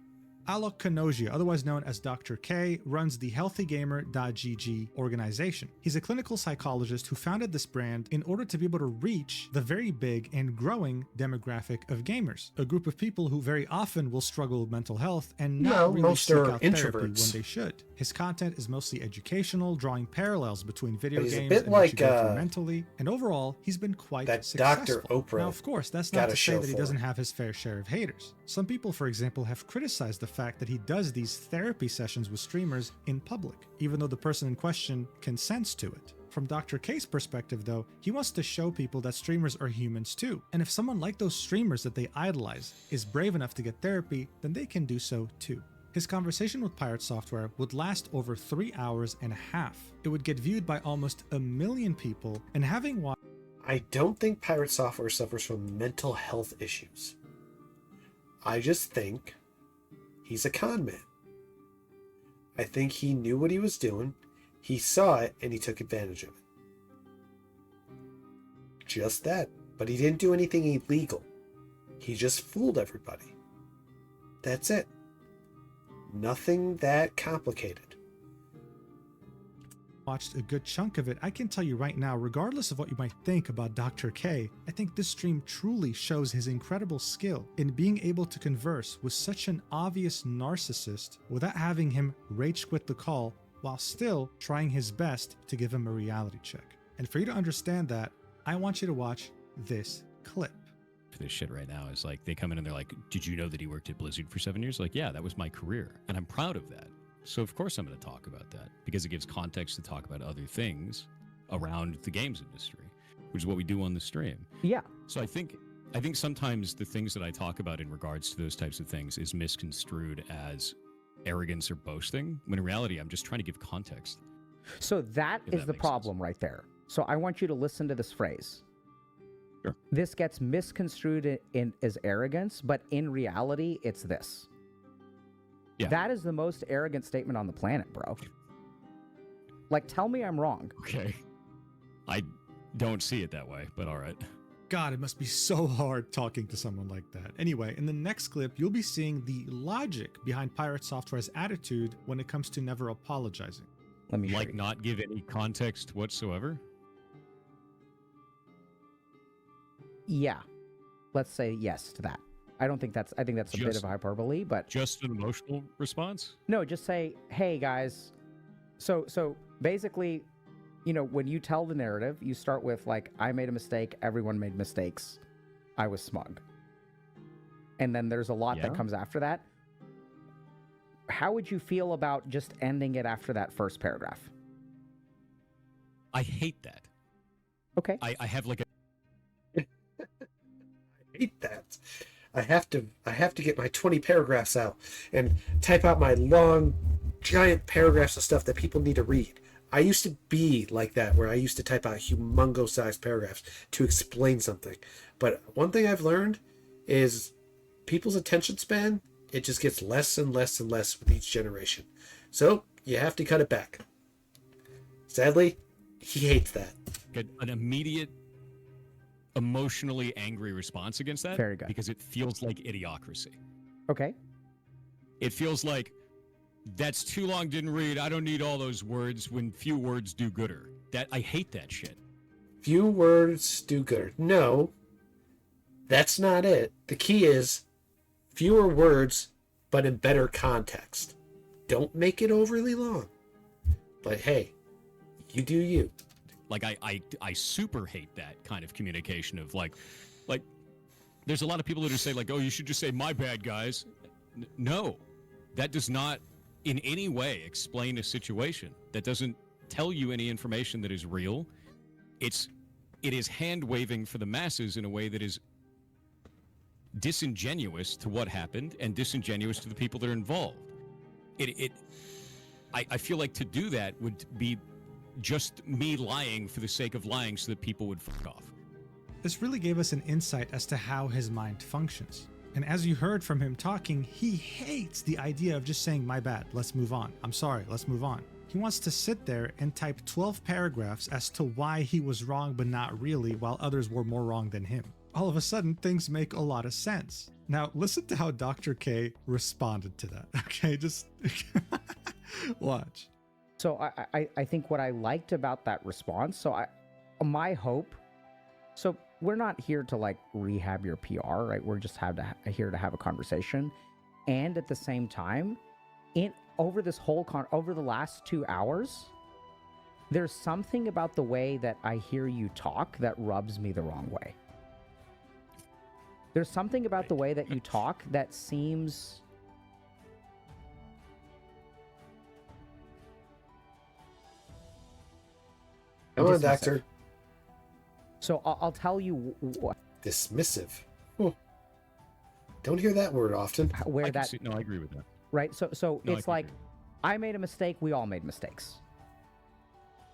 Alok Kanogia, otherwise known as Dr. K, runs the healthygamer.gg organization. He's a clinical psychologist who founded this brand in order to be able to reach the very big and growing demographic of gamers, a group of people who very often will struggle with mental health and not really most seek are out therapy introverts. when they should. His content is mostly educational, drawing parallels between video But he's a games bit and what you like, go through mentally, and overall, he's been quite that successful. Dr. Oprah Now, of course, that's got not a to say show that he for doesn't him. have his fair share of haters. Some people, for example, have criticized the fact that he does these therapy sessions with streamers in public, even though the person in question consents to it. From Dr. K's perspective, though, he wants to show people that streamers are humans too. And if someone like those streamers that they idolize is brave enough to get therapy, then they can do so too. His conversation with Pirate Software would last over 3 hours and a half. It would get viewed by almost 1 million people, and having watched... I don't think Pirate Software suffers from mental health issues. I just think he's a con man. I think he knew what he was doing, he saw it, and he took advantage of it. Just that. But he didn't do anything illegal. He just fooled everybody. That's it. Nothing that complicated. Watched a good chunk of it, I can tell you right now, regardless of what you might think about Dr. K, I think this stream truly shows his incredible skill in being able to converse with such an obvious narcissist without having him rage quit the call while still trying his best to give him a reality check. And for you to understand that, I want you to watch this clip. This shit right now is like, they come in and they're like, did you know that he worked at Blizzard for 7 years? Like, yeah, that was my career. And I'm proud of that. So of course I'm going to talk about that because it gives context to talk about other things around the games industry, which is what we do on the stream. Yeah. So I think sometimes the things that I talk about in regards to those types of things is misconstrued as arrogance or boasting, when in reality I'm just trying to give context. So that is the problem right there. So I want you to listen to this phrase. Sure. This gets misconstrued as arrogance, but in reality, it's this. Yeah. That is the most arrogant statement on the planet, bro. Like, tell me I'm wrong. Okay. I don't see it that way, but all right. God, it must be so hard talking to someone like that. Anyway, in the next clip, you'll be seeing the logic behind Pirate Software's attitude when it comes to never apologizing. Let me like not give any context whatsoever. Yeah. Let's say yes to that. I think that's a bit of hyperbole, but just an emotional response? No, just say, "Hey guys." So basically, you know, when you tell the narrative, you start with like, I made a mistake, everyone made mistakes. I was smug. And then there's a lot that comes after that. How would you feel about just ending it after that first paragraph? I hate that. Okay. I have like a I hate that. I have to get my 20 paragraphs out and type out my long, giant paragraphs of stuff that people need to read. I used to be like that, where I used to type out humongous sized paragraphs to explain something. But one thing I've learned is people's attention span, it just gets less and less and less with each generation. So you have to cut it back. Sadly, he hates that. An immediate, emotionally angry response against that. Very good. Because it feels like idiocracy. Okay. It feels like, that's too long, didn't read, I don't need all those words when few words do gooder. I hate that shit. Few words do gooder. No, that's not it. The key is fewer words, but in better context. Don't make it overly long. But hey, you do you. Like, I super hate that kind of communication of like, there's a lot of people that just say like, oh, you should just say my bad, guys. No, that does not in any way explain a situation. That doesn't tell you any information that is real. It is hand waving for the masses in a way that is disingenuous to what happened and disingenuous to the people that are involved. I feel like to do that would be just me lying for the sake of lying so that people would fuck off. This really gave us an insight as to how his mind functions. And as you heard from him talking, he hates the idea of just saying, my bad, let's move on. I'm sorry, let's move on. He wants to sit there and type 12 paragraphs as to why he was wrong but not really, while others were more wrong than him. all of a sudden things make a lot of sense. Now, listen to how Dr. K responded to that. Okay, just watch. So I think what I liked about that response, my hope, so we're not here to like rehab your PR, right? We're just here to have a conversation. And at the same time, over the last 2 hours, there's something about the way that I hear you talk that rubs me the wrong way. There's something about the way that you talk that seems... Come on, Doctor. So I'll tell you what. Dismissive. Don't hear that word often. No, I agree with that. Right? So No, it's like, I made a mistake, we all made mistakes.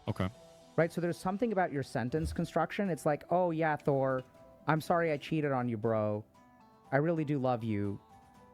Okay. Right? So there's something about your sentence construction. It's like, oh yeah, Thor, I'm sorry I cheated on you, bro. I really do love you.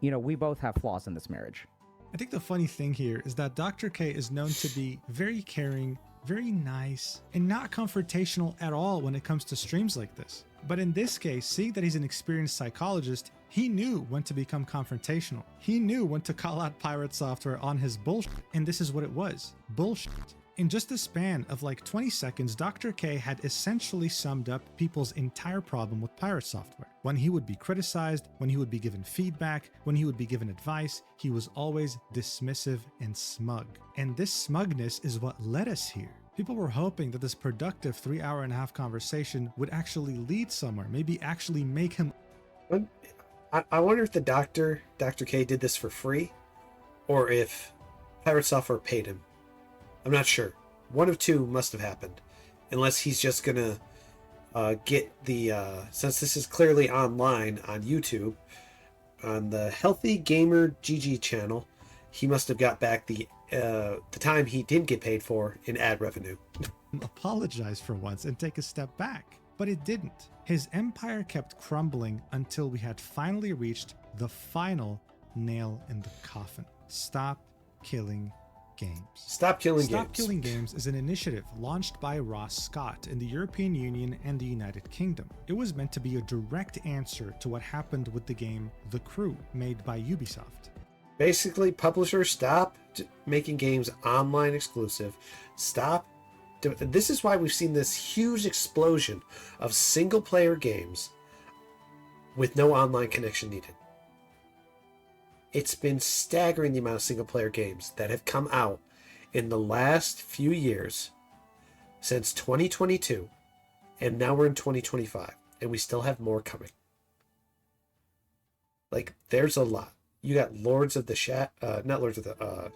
You know, we both have flaws in this marriage. I think the funny thing here is that Dr. K is known to be very caring, very nice, and not confrontational at all when it comes to streams like this. But in this case, seeing that he's an experienced psychologist, he knew when to become confrontational. He knew when to call out Pirate Software on his bullshit, and this is what it was: bullshit. In just a span of like 20 seconds, Dr. K had essentially summed up people's entire problem with Pirate Software. When he would be criticized, when he would be given feedback, when he would be given advice, he was always dismissive and smug. And this smugness is what led us here. People were hoping that this productive 3.5-hour conversation would actually lead somewhere, maybe actually make him... I wonder if the Dr. K did this for free, or if Pirate Software paid him. I'm not sure. One of two must have happened. Unless he's just gonna get the... since this is clearly online on YouTube, on the Healthy Gamer GG channel, he must have got back the time he didn't get paid for in ad revenue. apologize for once and take a step back. But it didn't. His empire kept crumbling until we had finally reached the final nail in the coffin. Stop killing games. Stop killing games. Stop Killing Games is an initiative launched by Ross Scott in the European Union and the United Kingdom. It was meant to be a direct answer to what happened with the game The Crew, made by Ubisoft. Basically, publishers, stop making games online exclusive. Stop. This is why we've seen this huge explosion of single-player games with no online connection needed. It's been staggering the amount of single-player games that have come out in the last few years, since 2022, and now we're in 2025, and we still have more coming. Like, there's a lot. You got Lords of the not Lords of the,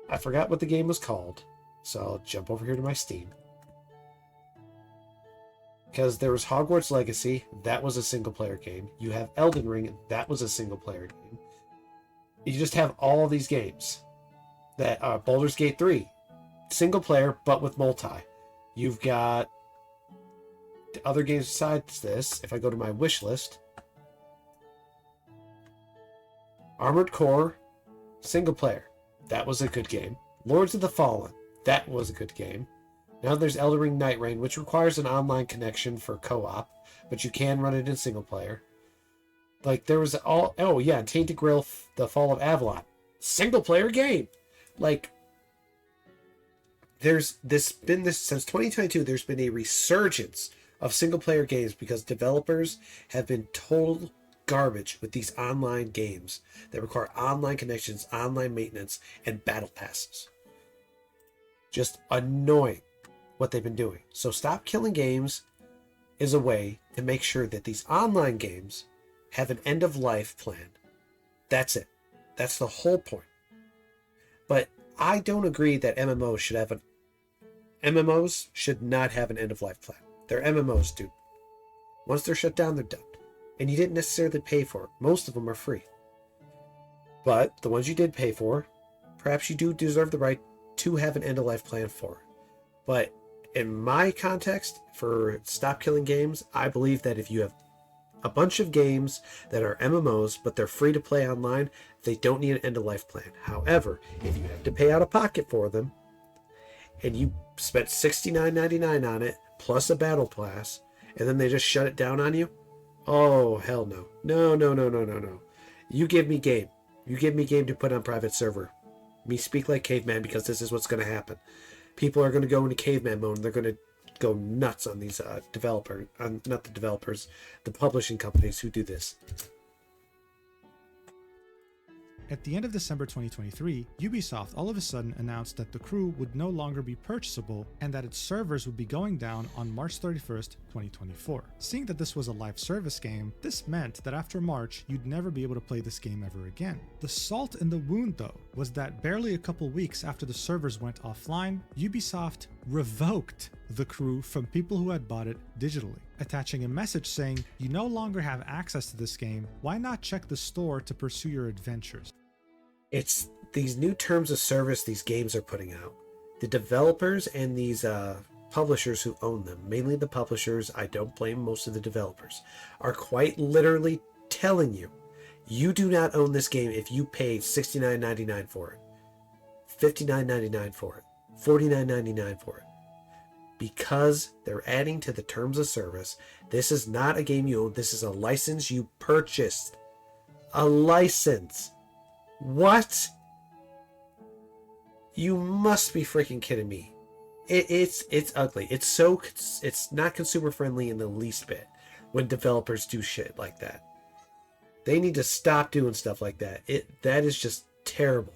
I forgot what the game was called, so I'll jump over here to my Steam. Because there was Hogwarts Legacy, that was a single-player game. You have Elden Ring, that was a single-player game. You just have all these games. That Baldur's Gate 3, single-player, but with multi. You've got other games besides this. If I go to my wish list, Armored Core, single-player. That was a good game. Lords of the Fallen, that was a good game. Now there's Elden Ring Night Reign, which requires an online connection for co-op, but you can run it in single player. Like, there was Tainted Grail, The Fall of Avalon, single player game. Like, there's been this since 2022. There's been a resurgence of single player games because developers have been total garbage with these online games that require online connections, online maintenance, and battle passes. Just annoying what they've been doing. So Stop Killing Games is a way to make sure that these online games have an end of life plan. That's it. That's the whole point. But I don't agree that MMOs should not have an end of life plan. They're MMOs, dude. Once they're shut down, they're done. And you didn't necessarily pay for it. Most of them are free. But the ones you did pay for, perhaps you do deserve the right to have an end of life plan for. But in my context, for Stop Killing Games, I believe that if you have a bunch of games that are MMOs, but they're free to play online, they don't need an end-of-life plan. However, if you have to pay out of pocket for them, and you spent $69.99 on it, plus a battle pass, and then they just shut it down on you? Oh, hell no. No, no, no, no, no, no. You give me game. You give me game to put on private server. Me speak like caveman, because this is what's going to happen. People are going to go into caveman mode, and they're going to go nuts on these not the developers, the publishing companies who do this. At the end of December 2023, Ubisoft all of a sudden announced that The Crew would no longer be purchasable and that its servers would be going down on March 31st, 2024. Seeing that this was a live service game, this meant that after March, you'd never be able to play this game ever again. The salt in the wound, though, was that barely a couple weeks after the servers went offline, Ubisoft revoked The Crew from people who had bought it digitally, attaching a message saying, "You no longer have access to this game. Why not check the store to pursue your adventures?" It's these new terms of service these games are putting out. The developers and these publishers who own them, mainly the publishers, I don't blame most of the developers, are quite literally telling you, you do not own this game if you paid $69.99 for it, $59.99 for it, $49.99 for it. Because they're adding to the terms of service, this is not a game you own, this is a license you purchased. A license. What? You must be freaking kidding me. It's ugly. It's not consumer friendly in the least bit when developers do shit like that. They need to stop doing stuff like that. That is just terrible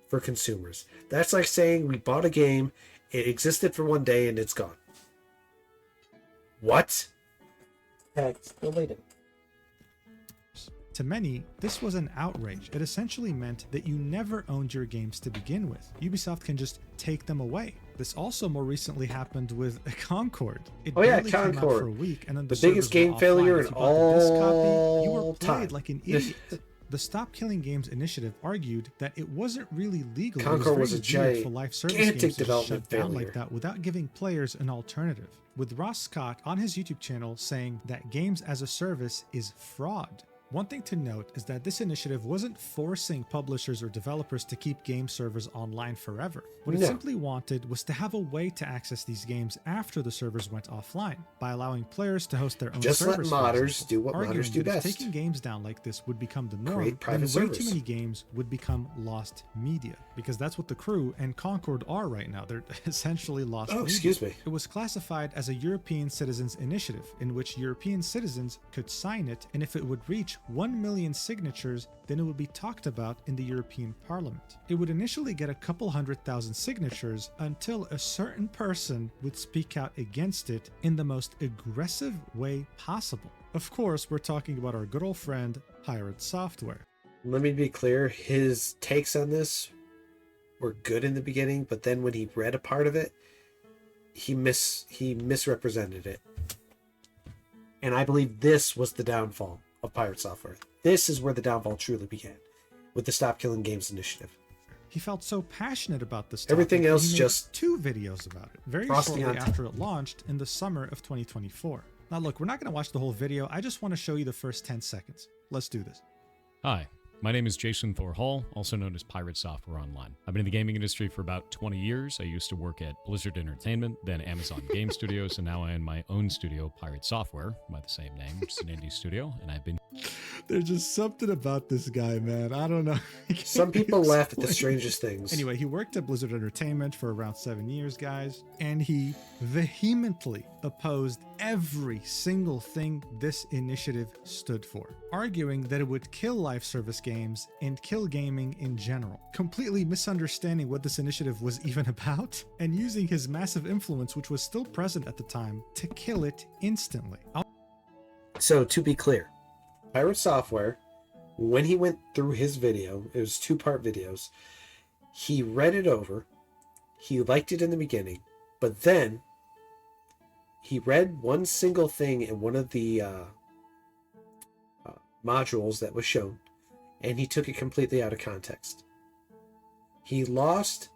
for consumers. That's like saying we bought a game, it existed for one day, and it's gone. What? Text deleted. To many, this was an outrage. It essentially meant that you never owned your games to begin with. Ubisoft can just take them away. This also more recently happened with Concord. It barely came out for a week, and then the biggest game failure in all you were played time. like an idiot. The Stop Killing Games initiative argued that it wasn't really legal. Concord was a weird for live service games to just development shut down failure. like that without giving players an alternative. With Ross Scott on his YouTube channel saying that games as a service is fraud. One thing to note is that this initiative wasn't forcing publishers or developers to keep game servers online forever. What it simply wanted was to have a way to access these games after the servers went offline, by allowing players to host their own Just servers. let modders do what arguing modders do that if best. taking games down like this would become the norm, Create private then way servers. too many games would become lost media, because that's what The Crew and Concord are right now. They're essentially lost media. Excuse me. It was classified as a European Citizens Initiative, in which European citizens could sign it, and if it would reach 1 million signatures, then it would be talked about in the European Parliament. It would initially get a couple 100,000 signatures until a certain person would speak out against it in the most aggressive way possible. Of course, we're talking about our good old friend, Pirate Software. Let me be clear, his takes on this were good in the beginning, but then when he read a part of it, he misrepresented it. And I believe this was the downfall of Pirate Software. This is where the downfall truly began, with the Stop Killing Games initiative. He felt so passionate about this topic, Everything else he made just 2 videos about it, very frosting shortly on top. after it launched in the summer of 2024. Now look, we're not going to watch the whole video, I just want to show you the first 10 seconds. Let's do this. Hi, my name is Jason Thor Hall, also known as Pirate Software Online. I've been in the gaming industry for about 20 years. I used to work at Blizzard Entertainment, then Amazon Game Studios, and now I own my own studio, Pirate Software, by the same name, which is an indie studio, and I've been... There's just something about this guy, man. I don't know. Some people laugh at the strangest things. Anyway, he worked at Blizzard Entertainment for around 7 years, guys, and he vehemently opposed every single thing this initiative stood for, arguing that it would kill live service games and kill gaming in general, completely misunderstanding what this initiative was even about, and using his massive influence, which was still present at the time, to kill it instantly. So, to be clear, Pirate Software, when he went through his video, it was 2-part videos, he read it over, he liked it in the beginning, but then he read one single thing in one of the modules that was shown, and he took it completely out of context. He lost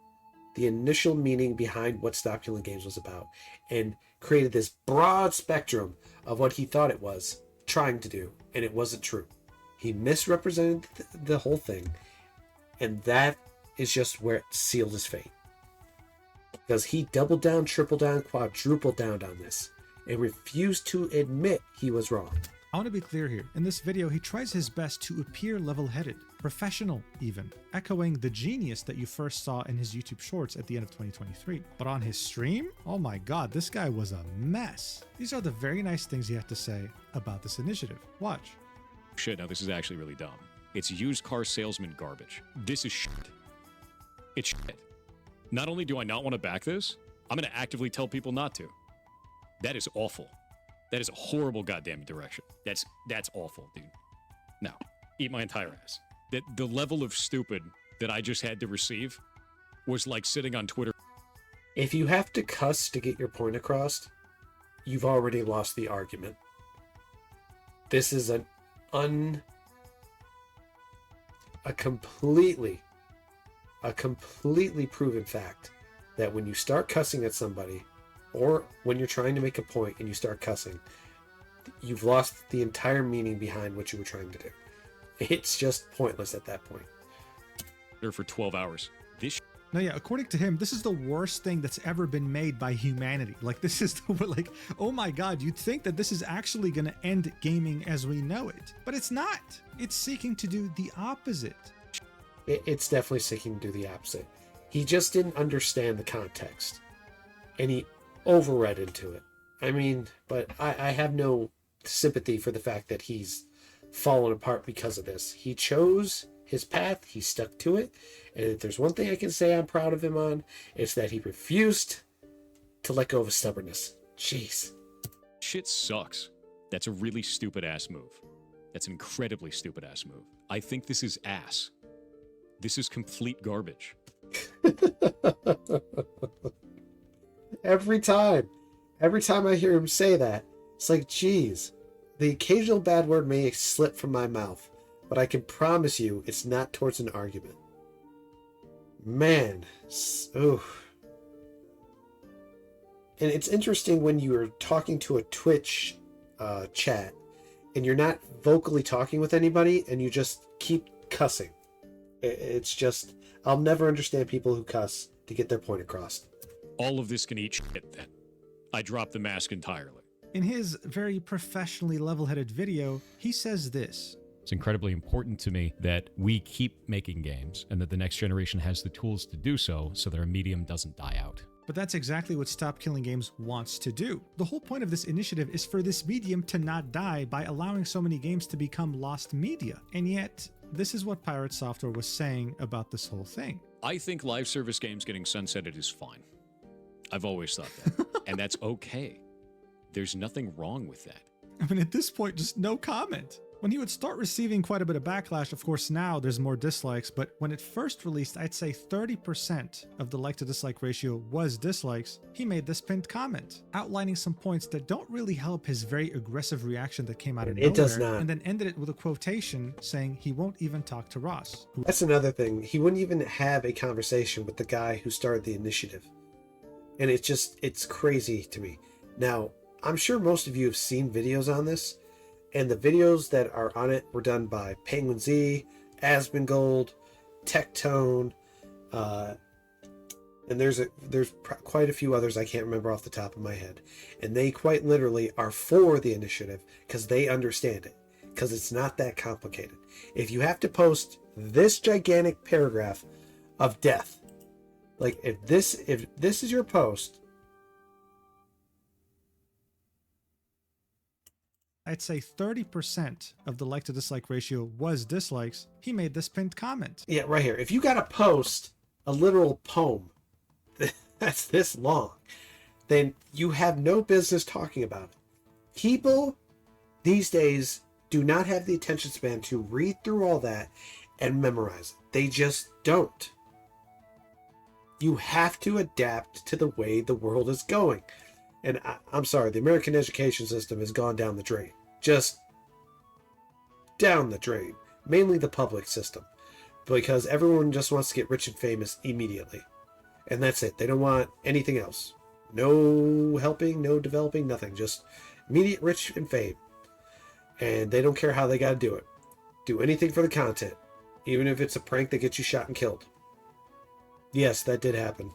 the initial meaning behind what Stop Killing Games was about, and created this broad spectrum of what he thought it was trying to do, and it wasn't true. He misrepresented the whole thing, and that is just where it sealed his fate. Because he doubled down, tripled down, quadrupled down on this, and refused to admit he was wrong. I want to be clear here. In this video, he tries his best to appear level-headed, professional even, echoing the genius that you first saw in his YouTube shorts at the end of 2023. But on his stream, oh my god, this guy was a mess. These are the very nice things he had to say about this initiative. Watch. Shit, now this is actually really dumb. It's used car salesman garbage. This is shit. It's shit. Not only do I not want to back this, I'm going to actively tell people not to. That is awful. That is a horrible goddamn direction. That's awful, dude. Now, eat my entire ass. The level of stupid that I just had to receive was like sitting on Twitter. If you have to cuss to get your point across, you've already lost the argument. This is a completely proven fact that when you start cussing at somebody, or when you're trying to make a point and you start cussing, you've lost the entire meaning behind what you were trying to do. It's just pointless at that point. For 12 hours. No, yeah, according to him, this is the worst thing that's ever been made by humanity. Like, this is like, oh my god, you'd think that this is actually going to end gaming as we know it. But it's not. It's seeking to do the opposite. It's definitely seeking to do the opposite. He just didn't understand the context. And he overread into it. I mean, but I have no sympathy for the fact that he's fallen apart because of this. He chose his path, he stuck to it, and if there's one thing I can say I'm proud of him on, it's that he refused to let go of his stubbornness. Jeez. Shit sucks. That's a really stupid ass move. That's an incredibly stupid ass move. I think this is ass. This is complete garbage. Every time I hear him say that, it's like, geez, the occasional bad word may slip from my mouth, but I can promise you it's not towards an argument. Man, oof. And it's interesting when you are talking to a Twitch chat and you're not vocally talking with anybody and you just keep cussing. It's just, I'll never understand people who cuss to get their point across. All of this can eat shit then. I dropped the mask entirely. In his very professionally level-headed video, he says this. It's incredibly important to me that we keep making games and that the next generation has the tools to do so their medium doesn't die out. But that's exactly what Stop Killing Games wants to do. The whole point of this initiative is for this medium to not die by allowing so many games to become lost media. And yet, this is what Pirate Software was saying about this whole thing. I think live service games getting sunsetted is fine. I've always thought that. And that's okay. There's nothing wrong with that. I mean, at this point, just no comment. When he would start receiving quite a bit of backlash, of course now there's more dislikes, but when it first released, I'd say 30% of the like to dislike ratio was dislikes. He made this pinned comment, outlining some points that don't really help his very aggressive reaction that came out of nowhere. It does not. And then ended it with a quotation saying he won't even talk to Ross. That's another thing. He wouldn't even have a conversation with the guy who started the initiative. And it's crazy to me. Now, I'm sure most of you have seen videos on this, and the videos that are on it were done by Penguin Z, Asmongold, Tectone, and there's quite a few others I can't remember off the top of my head. And they quite literally are for the initiative because they understand it, because it's not that complicated. If you have to post this gigantic paragraph of death, like if this is your post, I'd say 30% of the like to dislike ratio was dislikes. He made this pinned comment. Yeah, right here. If you got to post a literal poem that's this long, then you have no business talking about it. People these days do not have the attention span to read through all that and memorize it. They just don't. You have to adapt to the way the world is going. And I'm sorry, the American education system has gone down the drain. Just down the drain. Mainly the public system. Because everyone just wants to get rich and famous immediately. And that's it. They don't want anything else. No helping, no developing, nothing. Just immediate rich and fame. And they don't care how they got to do it. Do anything for the content. Even if it's a prank that gets you shot and killed. Yes, that did happen.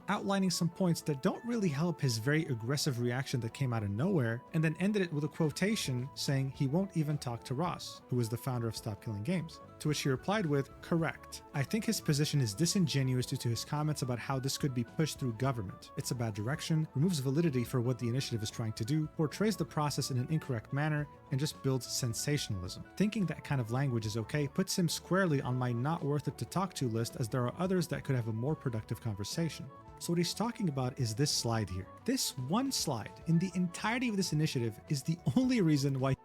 outlining some points that don't really help his very aggressive reaction that came out of nowhere, and then ended it with a quotation saying he won't even talk to Ross, who is the founder of Stop Killing Games. To which he replied with, "Correct. I think his position is disingenuous due to his comments about how this could be pushed through government. It's a bad direction, removes validity for what the initiative is trying to do, portrays the process in an incorrect manner, and just builds sensationalism. Thinking that kind of language is okay puts him squarely on my not worth it to talk to list, as there are others that could have a more productive conversation." So what he's talking about is this slide here. This one slide in the entirety of this initiative is the only reason why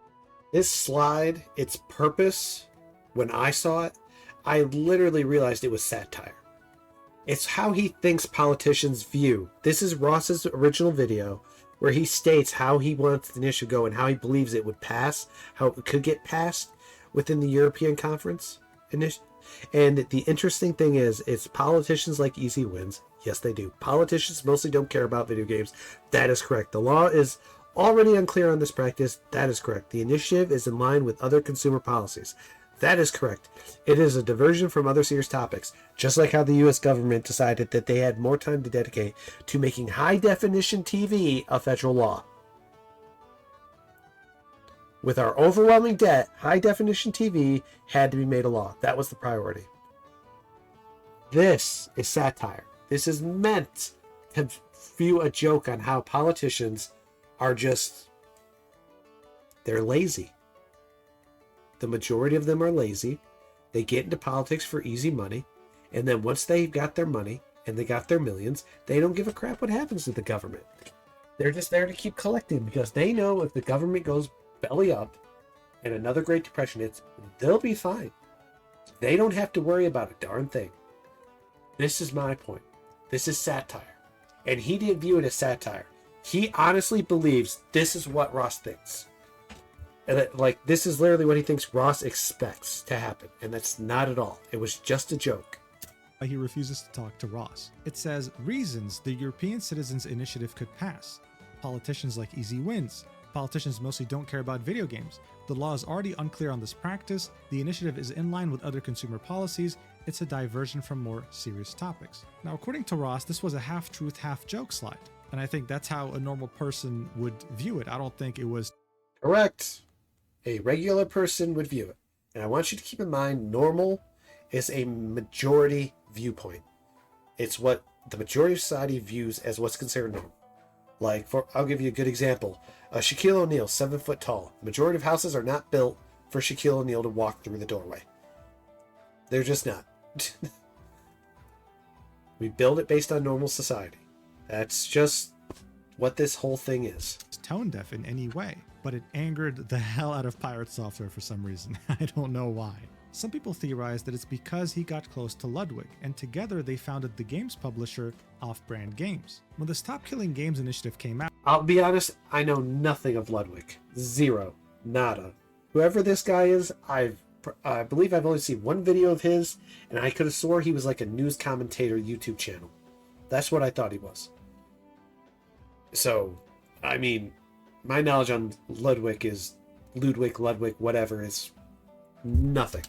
This slide, its purpose, when I saw it, I literally realized it was satire. It's how he thinks politicians view. This is Ross's original video where he states how he wants the initiative to go and how he believes it would pass, how it could get passed within the European Conference initiative. And the interesting thing is, it's politicians like easy wins. Yes, they do. Politicians mostly don't care about video games. That is correct. The law is already unclear on this practice. That is correct. The initiative is in line with other consumer policies. That is correct. It is a diversion from other serious topics, just like how the US government decided that they had more time to dedicate to making high-definition TV a federal law. With our overwhelming debt, high-definition TV had to be made a law. That was the priority. This is satire. This is meant to view a joke on how politicians are just... they're lazy. The majority of them are lazy. They get into politics for easy money. And then once they've got their money and they got their millions, they don't give a crap what happens to the government. They're just there to keep collecting because they know if the government goes belly up and another Great Depression hits, they'll be fine. They don't have to worry about a darn thing. This is my point. This is satire. And he didn't view it as satire. He honestly believes this is what Ross thinks. And that, like, this is literally what he thinks Ross expects to happen. And that's not at all. It was just a joke. He refuses to talk to Ross. It says, reasons the European Citizens Initiative could pass. Politicians like easy wins. Politicians mostly don't care about video games. The law is already unclear on this practice. The initiative is in line with other consumer policies. It's a diversion from more serious topics. Now, according to Ross, this was a half-truth, half-joke slide. And I think that's how a normal person would view it. I don't think it was... Correct. A regular person would view it. And I want you to keep in mind, normal is a majority viewpoint. It's what the majority of society views as what's considered normal. Like, I'll give you a good example. Shaquille O'Neal, 7 foot tall. The majority of houses are not built for Shaquille O'Neal to walk through the doorway. They're just not. We build it based on normal society. That's just what this whole thing is. Tone deaf in any way, but it angered the hell out of Pirate Software for some reason. I don't know why. Some people theorize that it's because he got close to Ludwig, and together they founded the games publisher Off-Brand Games. When the Stop Killing Games initiative came out, I'll be honest, I know nothing of Ludwig. Zero. Nada. Whoever this guy is, I believe I've only seen one video of his, and I could have swore he was like a news commentator YouTube channel. That's what I thought he was. So, I mean, my knowledge on Ludwig, whatever, is nothing.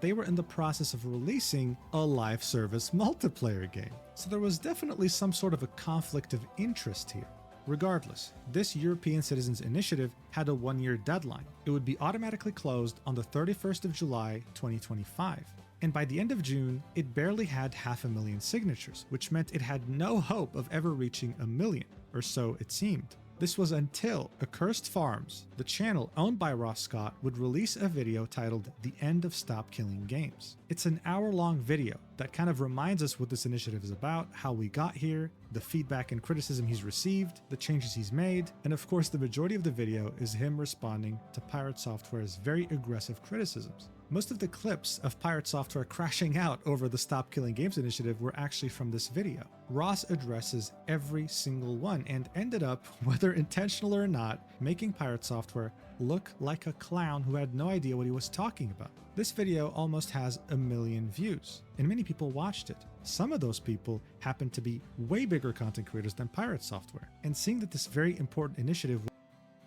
They were in the process of releasing a live service multiplayer game. So there was definitely some sort of a conflict of interest here. Regardless, this European Citizens Initiative had a 1-year deadline. It would be automatically closed on the 31st of July, 2025. And by the end of June, it barely had 500,000 signatures, which meant it had no hope of ever reaching 1 million, or so it seemed. This was until Accursed Farms, the channel owned by Ross Scott, would release a video titled The End of Stop Killing Games. It's an hour-long video that kind of reminds us what this initiative is about, how we got here, the feedback and criticism he's received, the changes he's made, and of course the majority of the video is him responding to Pirate Software's very aggressive criticisms. Most of the clips of Pirate Software crashing out over the Stop Killing Games initiative were actually from this video. Ross addresses every single one and ended up, whether intentional or not, making Pirate Software look like a clown who had no idea what he was talking about. This video almost has 1 million views, and many people watched it. Some of those people happen to be way bigger content creators than Pirate Software, and seeing that this very important initiative...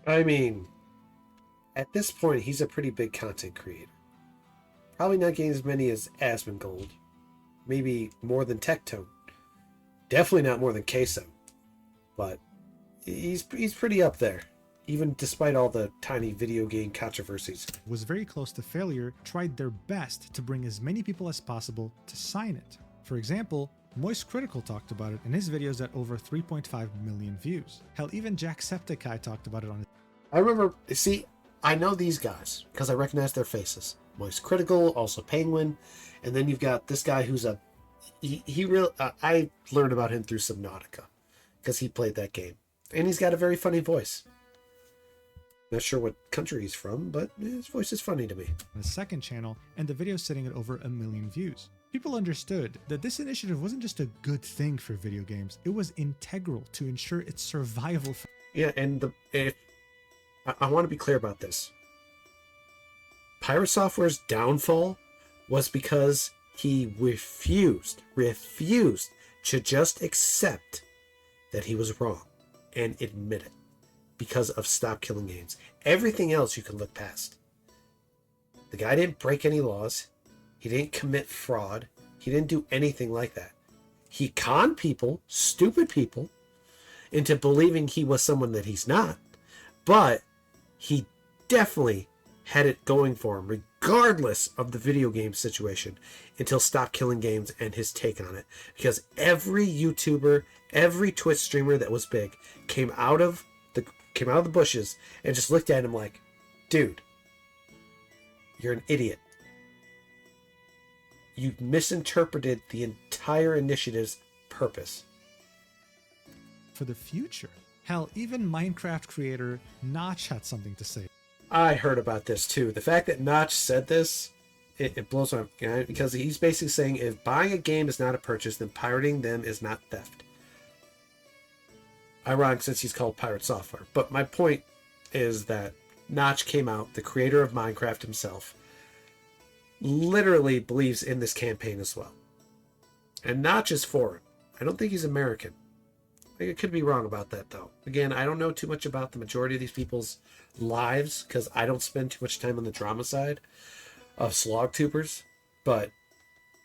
I mean, at this point, he's a pretty big content creator. Probably not getting as many as Asmongold. Maybe more than Tectone. Definitely not more than Queso, but he's pretty up there, even despite all the tiny video game controversies. Was very close to failure, tried their best to bring as many people as possible to sign it. For example, Moist Critical talked about it in his videos at over 3.5 million views. Hell, even Jacksepticeye talked about it on his... I remember, see, I know these guys because I recognize their faces. Moist Critical, also Penguin, and then you've got this guy who's a... I learned about him through Subnautica because he played that game. And he's got a very funny voice. Not sure what country he's from, but his voice is funny to me. On his second channel, and the video sitting at over 1 million views. People understood that this initiative wasn't just a good thing for video games, it was integral to ensure its survival. Yeah, and I want to be clear about this. PirateSoftware's downfall was because he refused to just accept that he was wrong and admit it because of Stop Killing Games. Everything else you can look past. The guy didn't break any laws. He didn't commit fraud. He didn't do anything like that. He conned people, stupid people, into believing he was someone that he's not. But he definitely had it going for him, regardless of the video game situation, until Stop Killing Games and his take on it. Because every YouTuber, every Twitch streamer that was big came out of the bushes and just looked at him like, dude, you're an idiot. You misinterpreted the entire initiative's purpose. For the future. Hell, even Minecraft creator Notch had something to say. I heard about this too. The fact that Notch said this, it blows my mind, because he's basically saying if buying a game is not a purchase, then pirating them is not theft. Ironic since he's called Pirate Software. But my point is that Notch came out, the creator of Minecraft himself, literally believes in this campaign as well. And Notch is foreign. I don't think he's American. I could be wrong about that, though. Again, I don't know too much about the majority of these people's lives because I don't spend too much time on the drama side of SlogTubers. But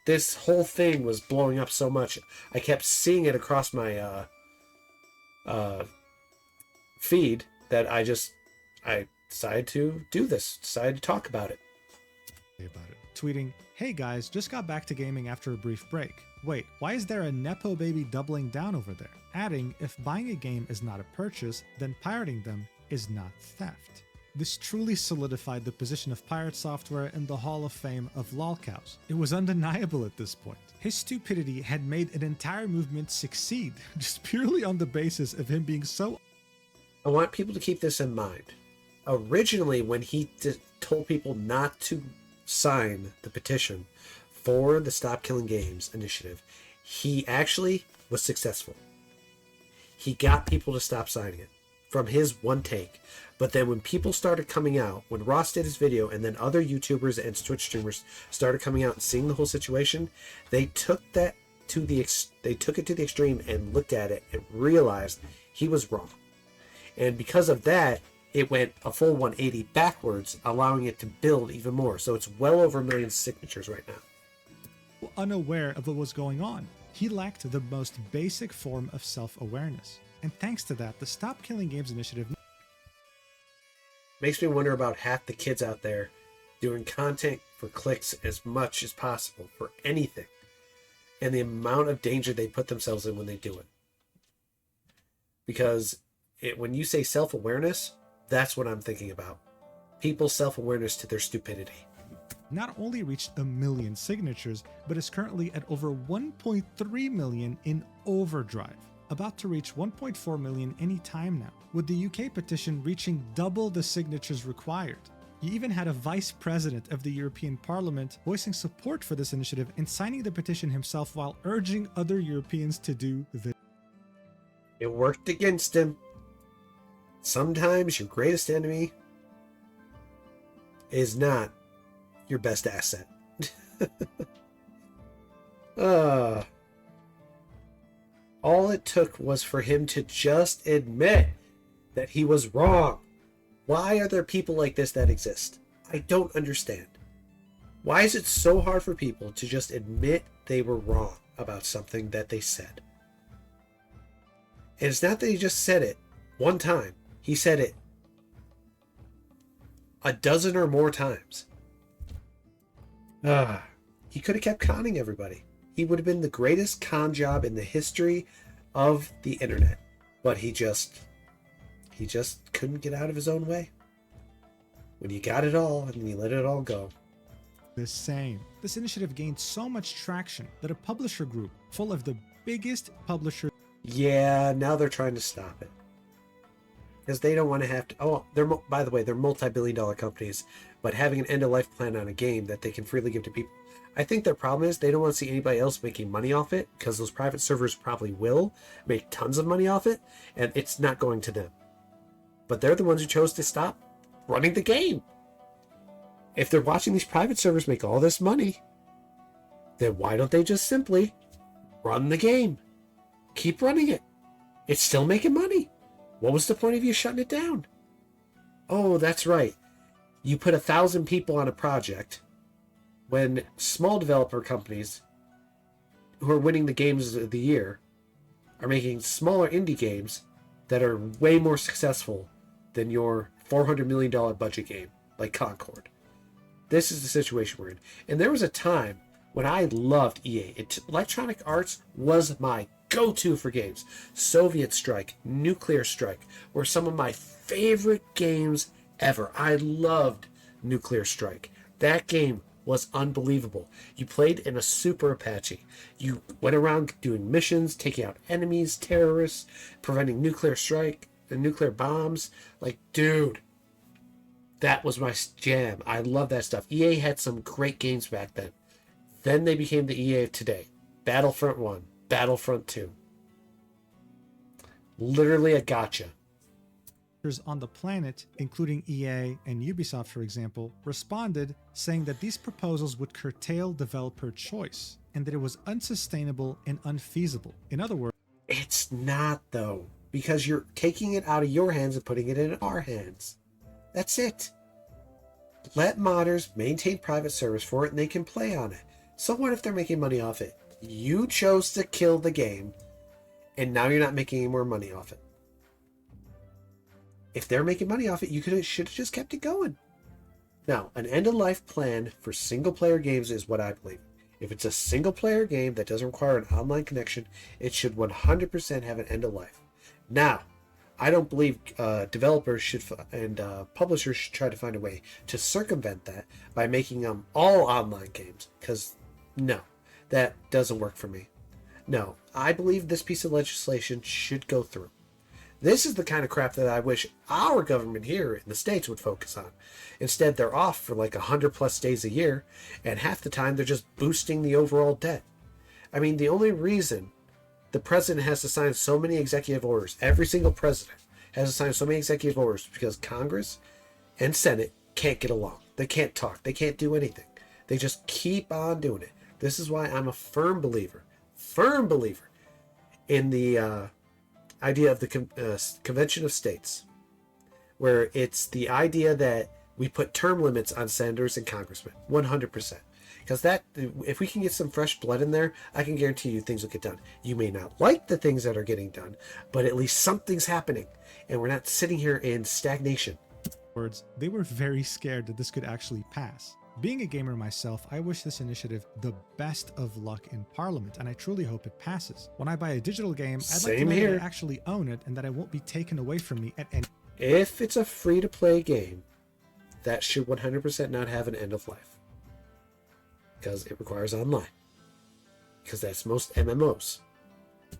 this whole thing was blowing up so much. I kept seeing it across my feed that I decided to do this. Decided to talk about it. Tweeting, "Hey guys, just got back to gaming after a brief break. Wait, why is there a Nepo baby doubling down over there?" Adding, "If buying a game is not a purchase, then pirating them is not theft." This truly solidified the position of Pirate Software in the Hall of Fame of lolcows. It was undeniable at this point. His stupidity had made an entire movement succeed, just purely on the basis of him being so... I want people to keep this in mind. Originally, when he told people not to sign the petition for the Stop Killing Games initiative, he actually was successful. He got people to stop signing it from his one take. But then when people started coming out, when Ross did his video and then other YouTubers and Twitch streamers started coming out and seeing the whole situation, they took it to the extreme and looked at it and realized he was wrong. And because of that, it went a full 180 backwards, allowing it to build even more. So it's well over 1 million signatures right now. Unaware of what was going on. He lacked the most basic form of self-awareness. And thanks to that, the Stop Killing Games initiative makes me wonder about half the kids out there doing content for clicks as much as possible for anything, and the amount of danger they put themselves in when they do it. Because when you say self-awareness, that's what I'm thinking about. People's self-awareness to their stupidity. Not only reached 1 million signatures, but is currently at over 1.3 million in overdrive. About to reach 1.4 million any time now, with the UK petition reaching double the signatures required. You even had a vice president of the European Parliament voicing support for this initiative and signing the petition himself while urging other Europeans to do the... It worked against him. Sometimes your greatest enemy is not your best asset. All it took was for him to just admit that he was wrong. Why are there people like this that exist? I don't understand. Why is it so hard for people to just admit they were wrong about something that they said? And it's not that he just said it one time. He said it a dozen or more times. He could have kept conning everybody. He would have been the greatest con job in the history of the internet. But he just couldn't get out of his own way. When you got it all and you let it all go. The same. This initiative gained so much traction that a publisher group full of the biggest publishers. Yeah, now they're trying to stop it. Because they don't want to have to... Oh, by the way, they're multi-billion-dollar companies, but having an end-of-life plan on a game that they can freely give to people... I think their problem is they don't want to see anybody else making money off it, because those private servers probably will make tons of money off it, and it's not going to them. But they're the ones who chose to stop running the game. If they're watching these private servers make all this money, then why don't they just simply run the game? Keep running it. It's still making money. What was the point of you shutting it down? Oh, that's right. You put 1,000 people on a project when small developer companies who are winning the games of the year are making smaller indie games that are way more successful than your $400 million budget game like Concord. This is the situation we're in. And there was a time when I loved EA. Electronic Arts was my go-to for games. Soviet Strike, Nuclear Strike were some of my favorite games ever. I loved Nuclear Strike. That game was unbelievable. You played in a Super Apache. You went around doing missions, taking out enemies, terrorists, preventing nuclear strike and nuclear bombs. Like, dude, that was my jam. I love that stuff. EA had some great games back then. Then they became the EA of today. Battlefront 1, Battlefront 2. Literally a gotcha. On the planet, including EA and Ubisoft, for example, responded saying that these proposals would curtail developer choice and that it was unsustainable and unfeasible. In other words, it's not though, because you're taking it out of your hands and putting it in our hands. That's it. Let modders maintain private servers for it and they can play on it. So what if they're making money off it? You chose to kill the game and now you're not making any more money off it. If they're making money off it, you should have just kept it going. Now, an end-of-life plan for single-player games is what I believe. If it's a single-player game that doesn't require an online connection, it should 100% have an end-of-life. Now, I don't believe developers should and publishers should try to find a way to circumvent that by making them all online games. Because, no, that doesn't work for me. No, I believe this piece of legislation should go through. This is the kind of crap that I wish our government here in the States would focus on. Instead, they're off for like 100+ days a year, and half the time they're just boosting the overall debt. I mean, the only reason the president has to sign so many executive orders, every single president has to sign so many executive orders, because Congress and Senate can't get along. They can't talk. They can't do anything. They just keep on doing it. This is why I'm a firm believer in the idea of the Convention of States, where it's the idea that we put term limits on senators and congressmen, 100%. Because that, if we can get some fresh blood in there, I can guarantee you things will get done. You may not like the things that are getting done, but at least something's happening, and we're not sitting here in stagnation. They were very scared that this could actually pass. Being a gamer myself, I wish this initiative the best of luck in Parliament, and I truly hope it passes. When I buy a digital game, I'd like to know that I actually own it and that it won't be taken away from me at any... If it's a free-to-play game, that should 100% not have an end of life. Because it requires online. Because that's most MMOs.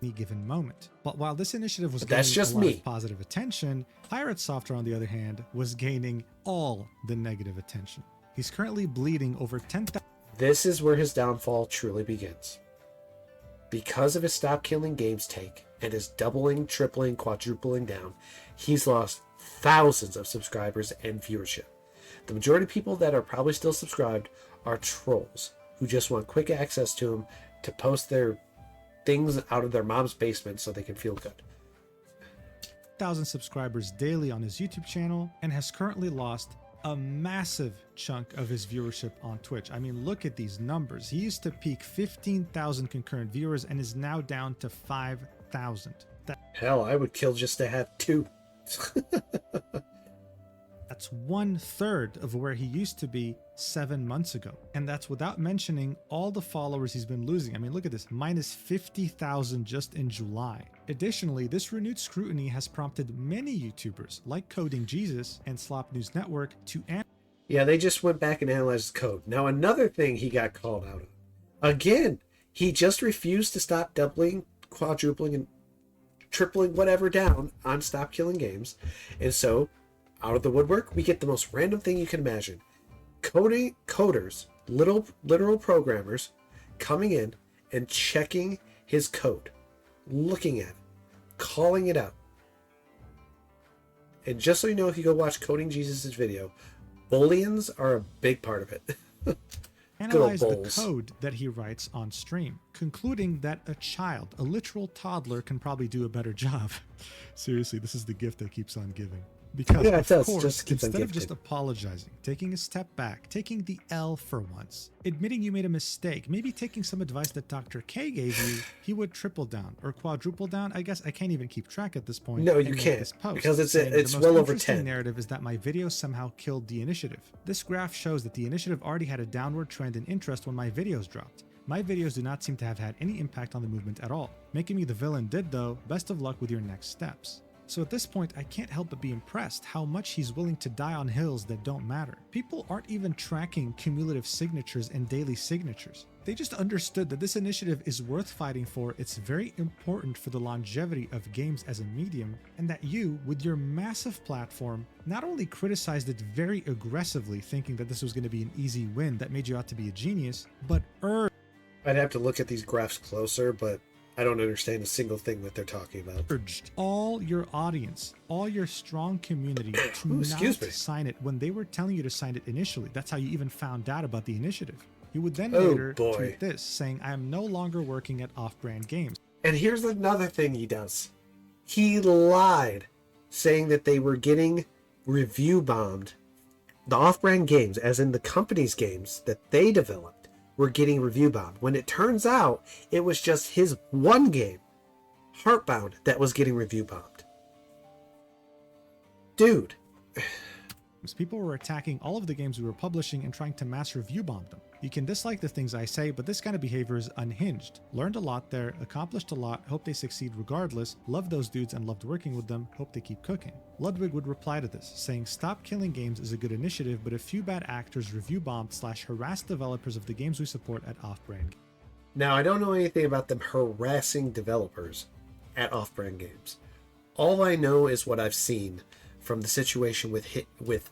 Any given moment. But while this initiative was that's gaining just a lot me. of positive attention, PirateSoftware, on the other hand, was gaining all the negative attention. He's currently bleeding over 10,000. This is where his downfall truly begins. Because of his stop killing games take and his doubling, tripling, quadrupling down, he's lost thousands of subscribers and viewership. The majority of people that are probably still subscribed are trolls who just want quick access to him to post their things out of their mom's basement so they can feel good. 1,000 subscribers daily on his YouTube channel and has currently lost a massive chunk of his viewership on Twitch. I mean, look at these numbers. He used to peak 15,000 concurrent viewers and is now down to 5,000. Hell, I would kill just to have 2. That's 1/3 of where he used to be 7 months ago. And that's without mentioning all the followers he's been losing. I mean, look at this, minus 50,000 just in July. Additionally, this renewed scrutiny has prompted many YouTubers like Coding Jesus and Slop News Network to Yeah, they just went back and analyzed his code. Now, another thing he got called out on. Again, he just refused to stop doubling, quadrupling, and tripling whatever down on Stop Killing Games. And so, out of the woodwork, we get the most random thing you can imagine. Coders, literal programmers, coming in and checking his code, looking at it, calling it out. And just so you know, if you go watch Coding Jesus' video, Booleans are a big part of it. analyze the code that he writes on stream, concluding that a child, a literal toddler, can probably do a better job. Seriously, this is the gift that keeps on giving. Because, yeah, it of does. course, Just keeps on instead of gifting. just apologizing, taking a step back, taking the L for once, admitting you made a mistake, maybe taking some advice that Dr. K gave you, he would triple down or quadruple down. I guess I can't even keep track at this point. No, and you make can't, this post, because it's saying it's the most well over interesting 10. narrative is that my video somehow killed the initiative. This graph shows that the initiative already had a downward trend in interest when my videos dropped. My videos do not seem to have had any impact on the movement at all. Making me the villain did though. Best of luck with your next steps. So at this point, I can't help but be impressed how much he's willing to die on hills that don't matter. People aren't even tracking cumulative signatures and daily signatures. They just understood that this initiative is worth fighting for, it's very important for the longevity of games as a medium, and that you, with your massive platform, not only criticized it very aggressively, thinking that this was going to be an easy win that made you out to be a genius, but I'd have to look at these graphs closer, but I don't understand a single thing that they're talking about. urged all your audience, all your strong community to not sign it when they were telling you to sign it initially. That's how you even found out about the initiative. He would then later tweet this, saying, I am no longer working at Off-Brand Games. And here's another thing he does. He lied, saying that they were getting review bombed. The Off-Brand Games, as in the company's games that they developed, were getting review bombed, when it turns out it was just his one game, Heartbound, that was getting review bombed. Dude. People were attacking all of the games we were publishing and trying to mass review bomb them. You can dislike the things I say, but this kind of behavior is unhinged. Learned a lot there, accomplished a lot, hope they succeed regardless, loved those dudes and loved working with them, hope they keep cooking. Ludwig would reply to this, saying Stop Killing Games is a good initiative, but a few bad actors review bombed / harassed developers of the games we support at Off-Brand. Now, I don't know anything about them harassing developers at Off-Brand Games. All I know is what I've seen from the situation with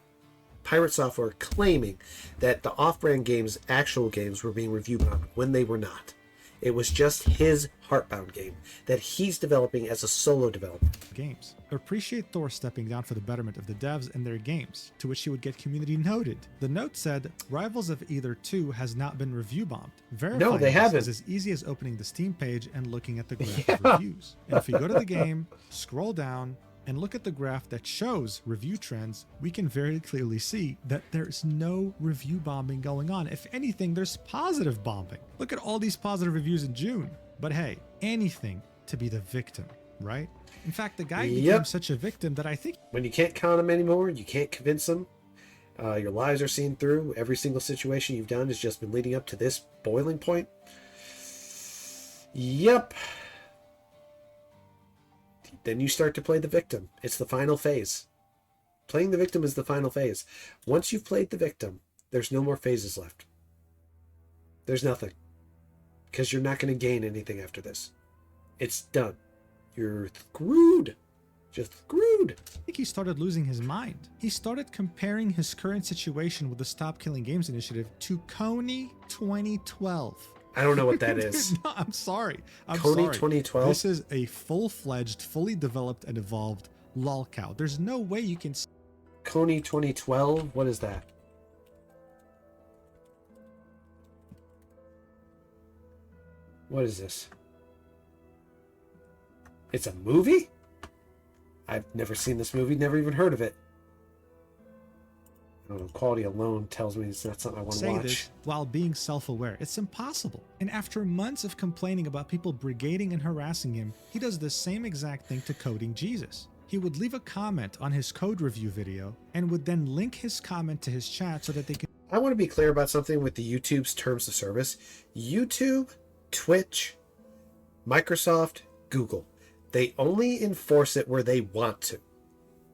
Pirate Software claiming that the Off-Brand Games' actual games were being review bombed when they were not. It was just his Heartbound game that he's developing as a solo developer. Games. Appreciate Thor stepping down for the betterment of the devs and their games, to which he would get community noted. The note said, Rivals of Either 2 has not been review bombed. Verifying No, they this haven't. is as easy as opening the Steam page and looking at the graph of reviews. And if you go to the game, scroll down, and look at the graph that shows review trends, we can very clearly see that there's no review bombing going on. If anything, there's positive bombing. Look at all these positive reviews in June. But hey, anything to be the victim, right? In fact, the guy became such a victim that I think when you can't count them anymore, you can't convince them. Your lies are seen through. Every single situation you've done has just been leading up to this boiling point. Yep. Then you start to play the victim. It's the final phase. Playing the victim is the final phase. Once you've played the victim, there's no more phases left. There's nothing. Because you're not going to gain anything after this. It's done. You're screwed. Just screwed. I think he started losing his mind. He started comparing his current situation with the Stop Killing Games initiative to Coney 2012. I don't know what that is. No, I'm sorry. Coney sorry. 2012? This is a full-fledged, fully developed and evolved lolcow. There's no way you can... Coney 2012? What is that? What is this? It's a movie? I've never seen this movie, never even heard of it. I don't know, quality alone tells me it's not something I want to say watch. this while being self-aware. It's impossible. And after months of complaining about people brigading and harassing him, he does the same exact thing to Coding Jesus. He would leave a comment on his code review video and would then link his comment to his chat so that they can... I want to be clear about something with the YouTube's terms of service. YouTube, Twitch, Microsoft, Google. They only enforce it where they want to.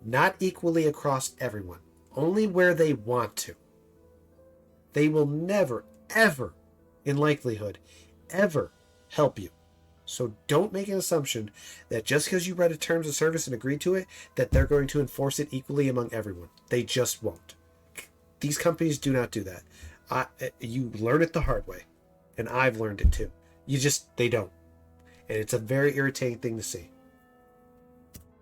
Not equally across everyone. Only where they want to. They will never, ever, in likelihood, ever help you. So don't make an assumption that just because you read a terms of service and agreed to it, that they're going to enforce it equally among everyone. They just won't. These companies do not do that. You learn it the hard way. And I've learned it too. They don't. And it's a very irritating thing to see.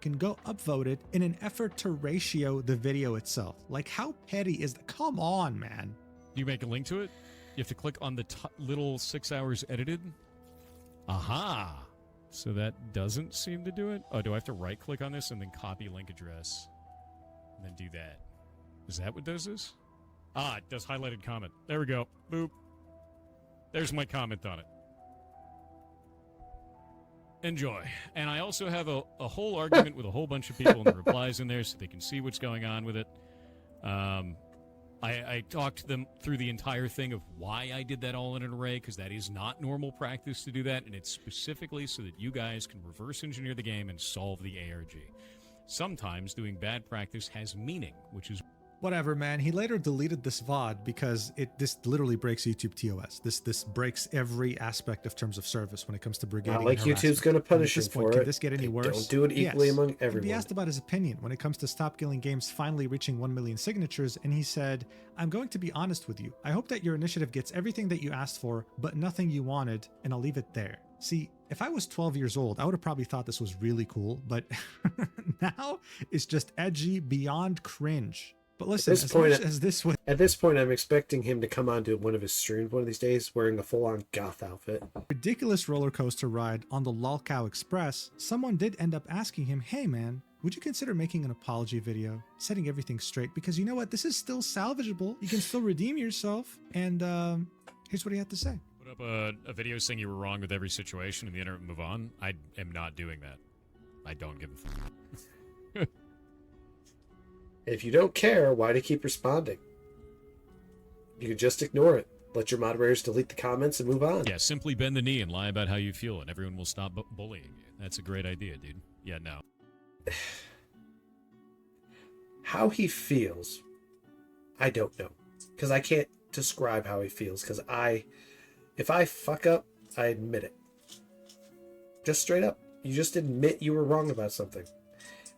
can go upvoted in an effort to ratio the video itself. Like, how petty is that? Come on, man. You make a link to it? You have to click on the little 6 hours edited? Aha! So that doesn't seem to do it? Oh, do I have to right-click on this and then copy link address? And then do that? Is that what does this? Ah, it does highlighted comment. There we go. Boop. There's my comment on it. Enjoy. And I also have a whole argument with a whole bunch of people in the replies in there so they can see what's going on with it. I talked to them through the entire thing of why I did that all in an array, because that is not normal practice to do that, and it's specifically so that you guys can reverse engineer the game and solve the ARG. Sometimes doing bad practice has meaning, which is... Whatever, man. He later deleted this VOD because this literally breaks YouTube TOS. This breaks every aspect of terms of service when it comes to brigading. Not like and harassment. YouTube's going to punish him for it. Can this get any worse? Don't do it equally among everyone. He asked about his opinion when it comes to Stop Killing Games finally reaching 1 million signatures, and he said, "I'm going to be honest with you. I hope that your initiative gets everything that you asked for, but nothing you wanted, and I'll leave it there." See, if I was 12 years old, I would have probably thought this was really cool, but now it's just edgy beyond cringe. But listen, at this point, I'm expecting him to come on to one of his streams one of these days wearing a full-on goth outfit. Ridiculous roller coaster ride on the Lolcow Express, someone did end up asking him, "Hey man, would you consider making an apology video, setting everything straight? Because you know what, this is still salvageable. You can still redeem yourself." And here's what he had to say. Put up a video saying you were wrong with every situation and the internet move on. I am not doing that. I don't give a fuck. If you don't care, why do you keep responding? You could just ignore it. Let your moderators delete the comments and move on. Yeah, simply bend the knee and lie about how you feel, and everyone will stop bullying you. That's a great idea, dude. Yeah, no. How he feels, I don't know. Because I can't describe how he feels. Because if I fuck up, I admit it. Just straight up. You just admit you were wrong about something.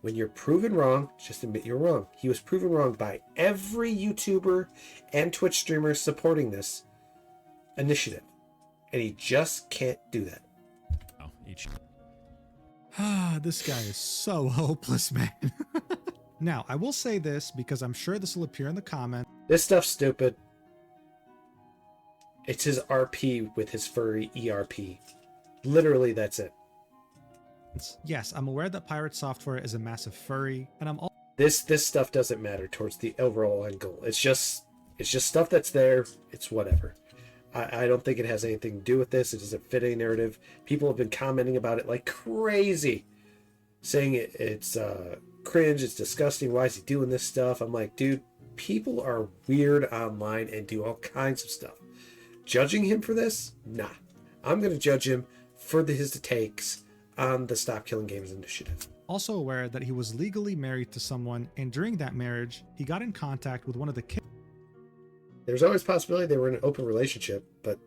When you're proven wrong, just admit you're wrong. He was proven wrong by every YouTuber and Twitch streamer supporting this initiative. And he just can't do that. Oh, this guy is so hopeless, man. Now, I will say this because I'm sure this will appear in the comments. This stuff's stupid. It's his RP with his furry ERP. Literally, that's it. Yes, I'm aware that Pirate Software is a massive furry, and I'm all... This stuff doesn't matter towards the overall end goal. It's just stuff that's there. It's whatever. I don't think it has anything to do with this. It doesn't fit any narrative. People have been commenting about it like crazy, saying it's cringe, it's disgusting. Why is he doing this stuff? I'm like, dude, people are weird online and do all kinds of stuff. Judging him for this? Nah. I'm going to judge him for his takes on the Stop Killing Games initiative. Also aware that he was legally married to someone, and during that marriage, he got in contact with one of the kids. There's always a possibility they were in an open relationship, but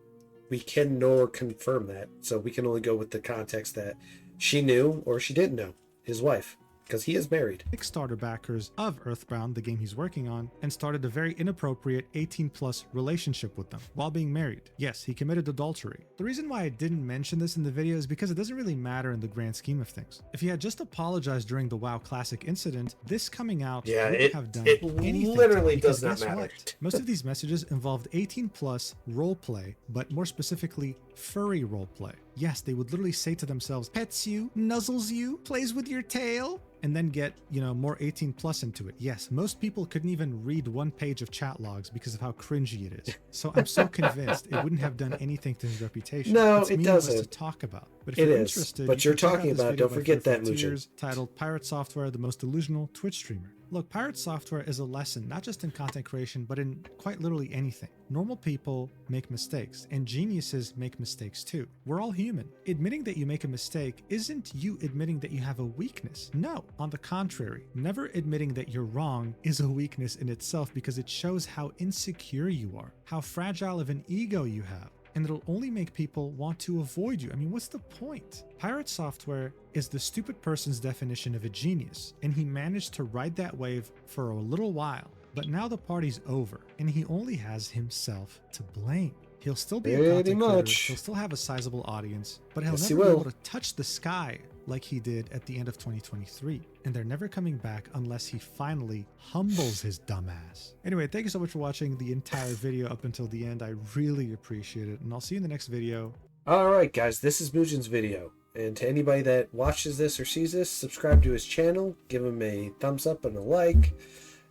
we can nor confirm that. So we can only go with the context that she knew or she didn't know his wife, because he is married. Kickstarter backers of Earthbound, the game he's working on, and started a very inappropriate 18+ relationship with them while being married. Yes, he committed adultery. The reason why I didn't mention this in the video is because it doesn't really matter in the grand scheme of things. If he had just apologized during the WoW Classic incident, this coming out wouldn't have done anything. Literally does not matter. What? Most of these messages involved 18+ roleplay, but more specifically, furry roleplay. Yes, they would literally say to themselves, pets you, nuzzles you, plays with your tail. and then get, more 18 plus into it. Yes, most people couldn't even read one page of chat logs because of how cringy it is. So I'm so convinced it wouldn't have done anything to his reputation. No, it's it meaningless doesn't. to talk about. But if It you're is, interested, but you you're can check out talking this about it. video Don't by forget that, Fearful Mugen. Tears titled Pirate Software, the most delusional Twitch streamer. Look, Pirate Software is a lesson, not just in content creation, but in quite literally anything. Normal people make mistakes, and geniuses make mistakes too. We're all human. Admitting that you make a mistake isn't you admitting that you have a weakness. No, on the contrary, never admitting that you're wrong is a weakness in itself because it shows how insecure you are, how fragile of an ego you have. And it'll only make people want to avoid you. I mean, what's the point? Pirate Software is the stupid person's definition of a genius, and he managed to ride that wave for a little while. But now the party's over, and he only has himself to blame. He'll still be a content creator, he'll still have a sizable audience, but he'll never be able to touch the sky like he did at the end of 2023. And they're never coming back unless he finally humbles his dumbass. Anyway, thank you so much for watching the entire video up until the end. I really appreciate it, and I'll see you in the next video. Alright guys, this is Mugen's video. And to anybody that watches this or sees this, subscribe to his channel, give him a thumbs up and a like,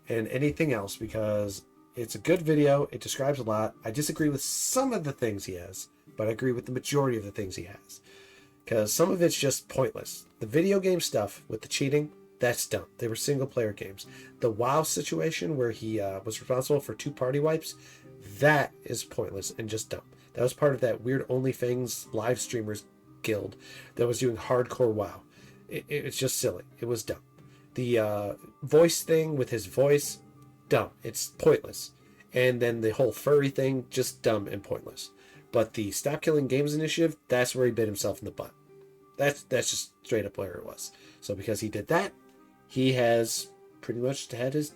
and anything else, because it's a good video. It describes a lot. I disagree with some of the things he has, but I agree with the majority of the things he has. Because some of it's just pointless. The video game stuff with the cheating, that's dumb. They were single player games. The WoW situation where he was responsible for 2 party wipes, that is pointless and just dumb. That was part of that weird OnlyFans live streamers guild that was doing hardcore WoW. It's just silly. It was dumb. The voice thing with his voice, dumb. It's pointless. And then the whole furry thing, just dumb and pointless. But the Stop Killing Games initiative, that's where he bit himself in the butt. That's just straight up where it was. So because he did that, he has pretty much had his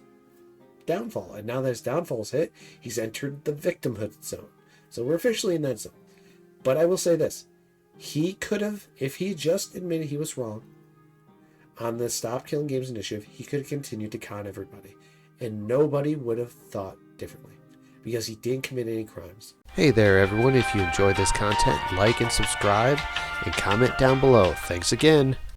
downfall. And now that his downfall's hit, he's entered the victimhood zone. So we're officially in that zone. But I will say this. He could have, if he just admitted he was wrong on the Stop Killing Games initiative, he could have continued to con everybody. And nobody would have thought differently. Because he didn't commit any crimes. Hey there everyone, if you enjoy this content, like and subscribe, and comment down below. Thanks again.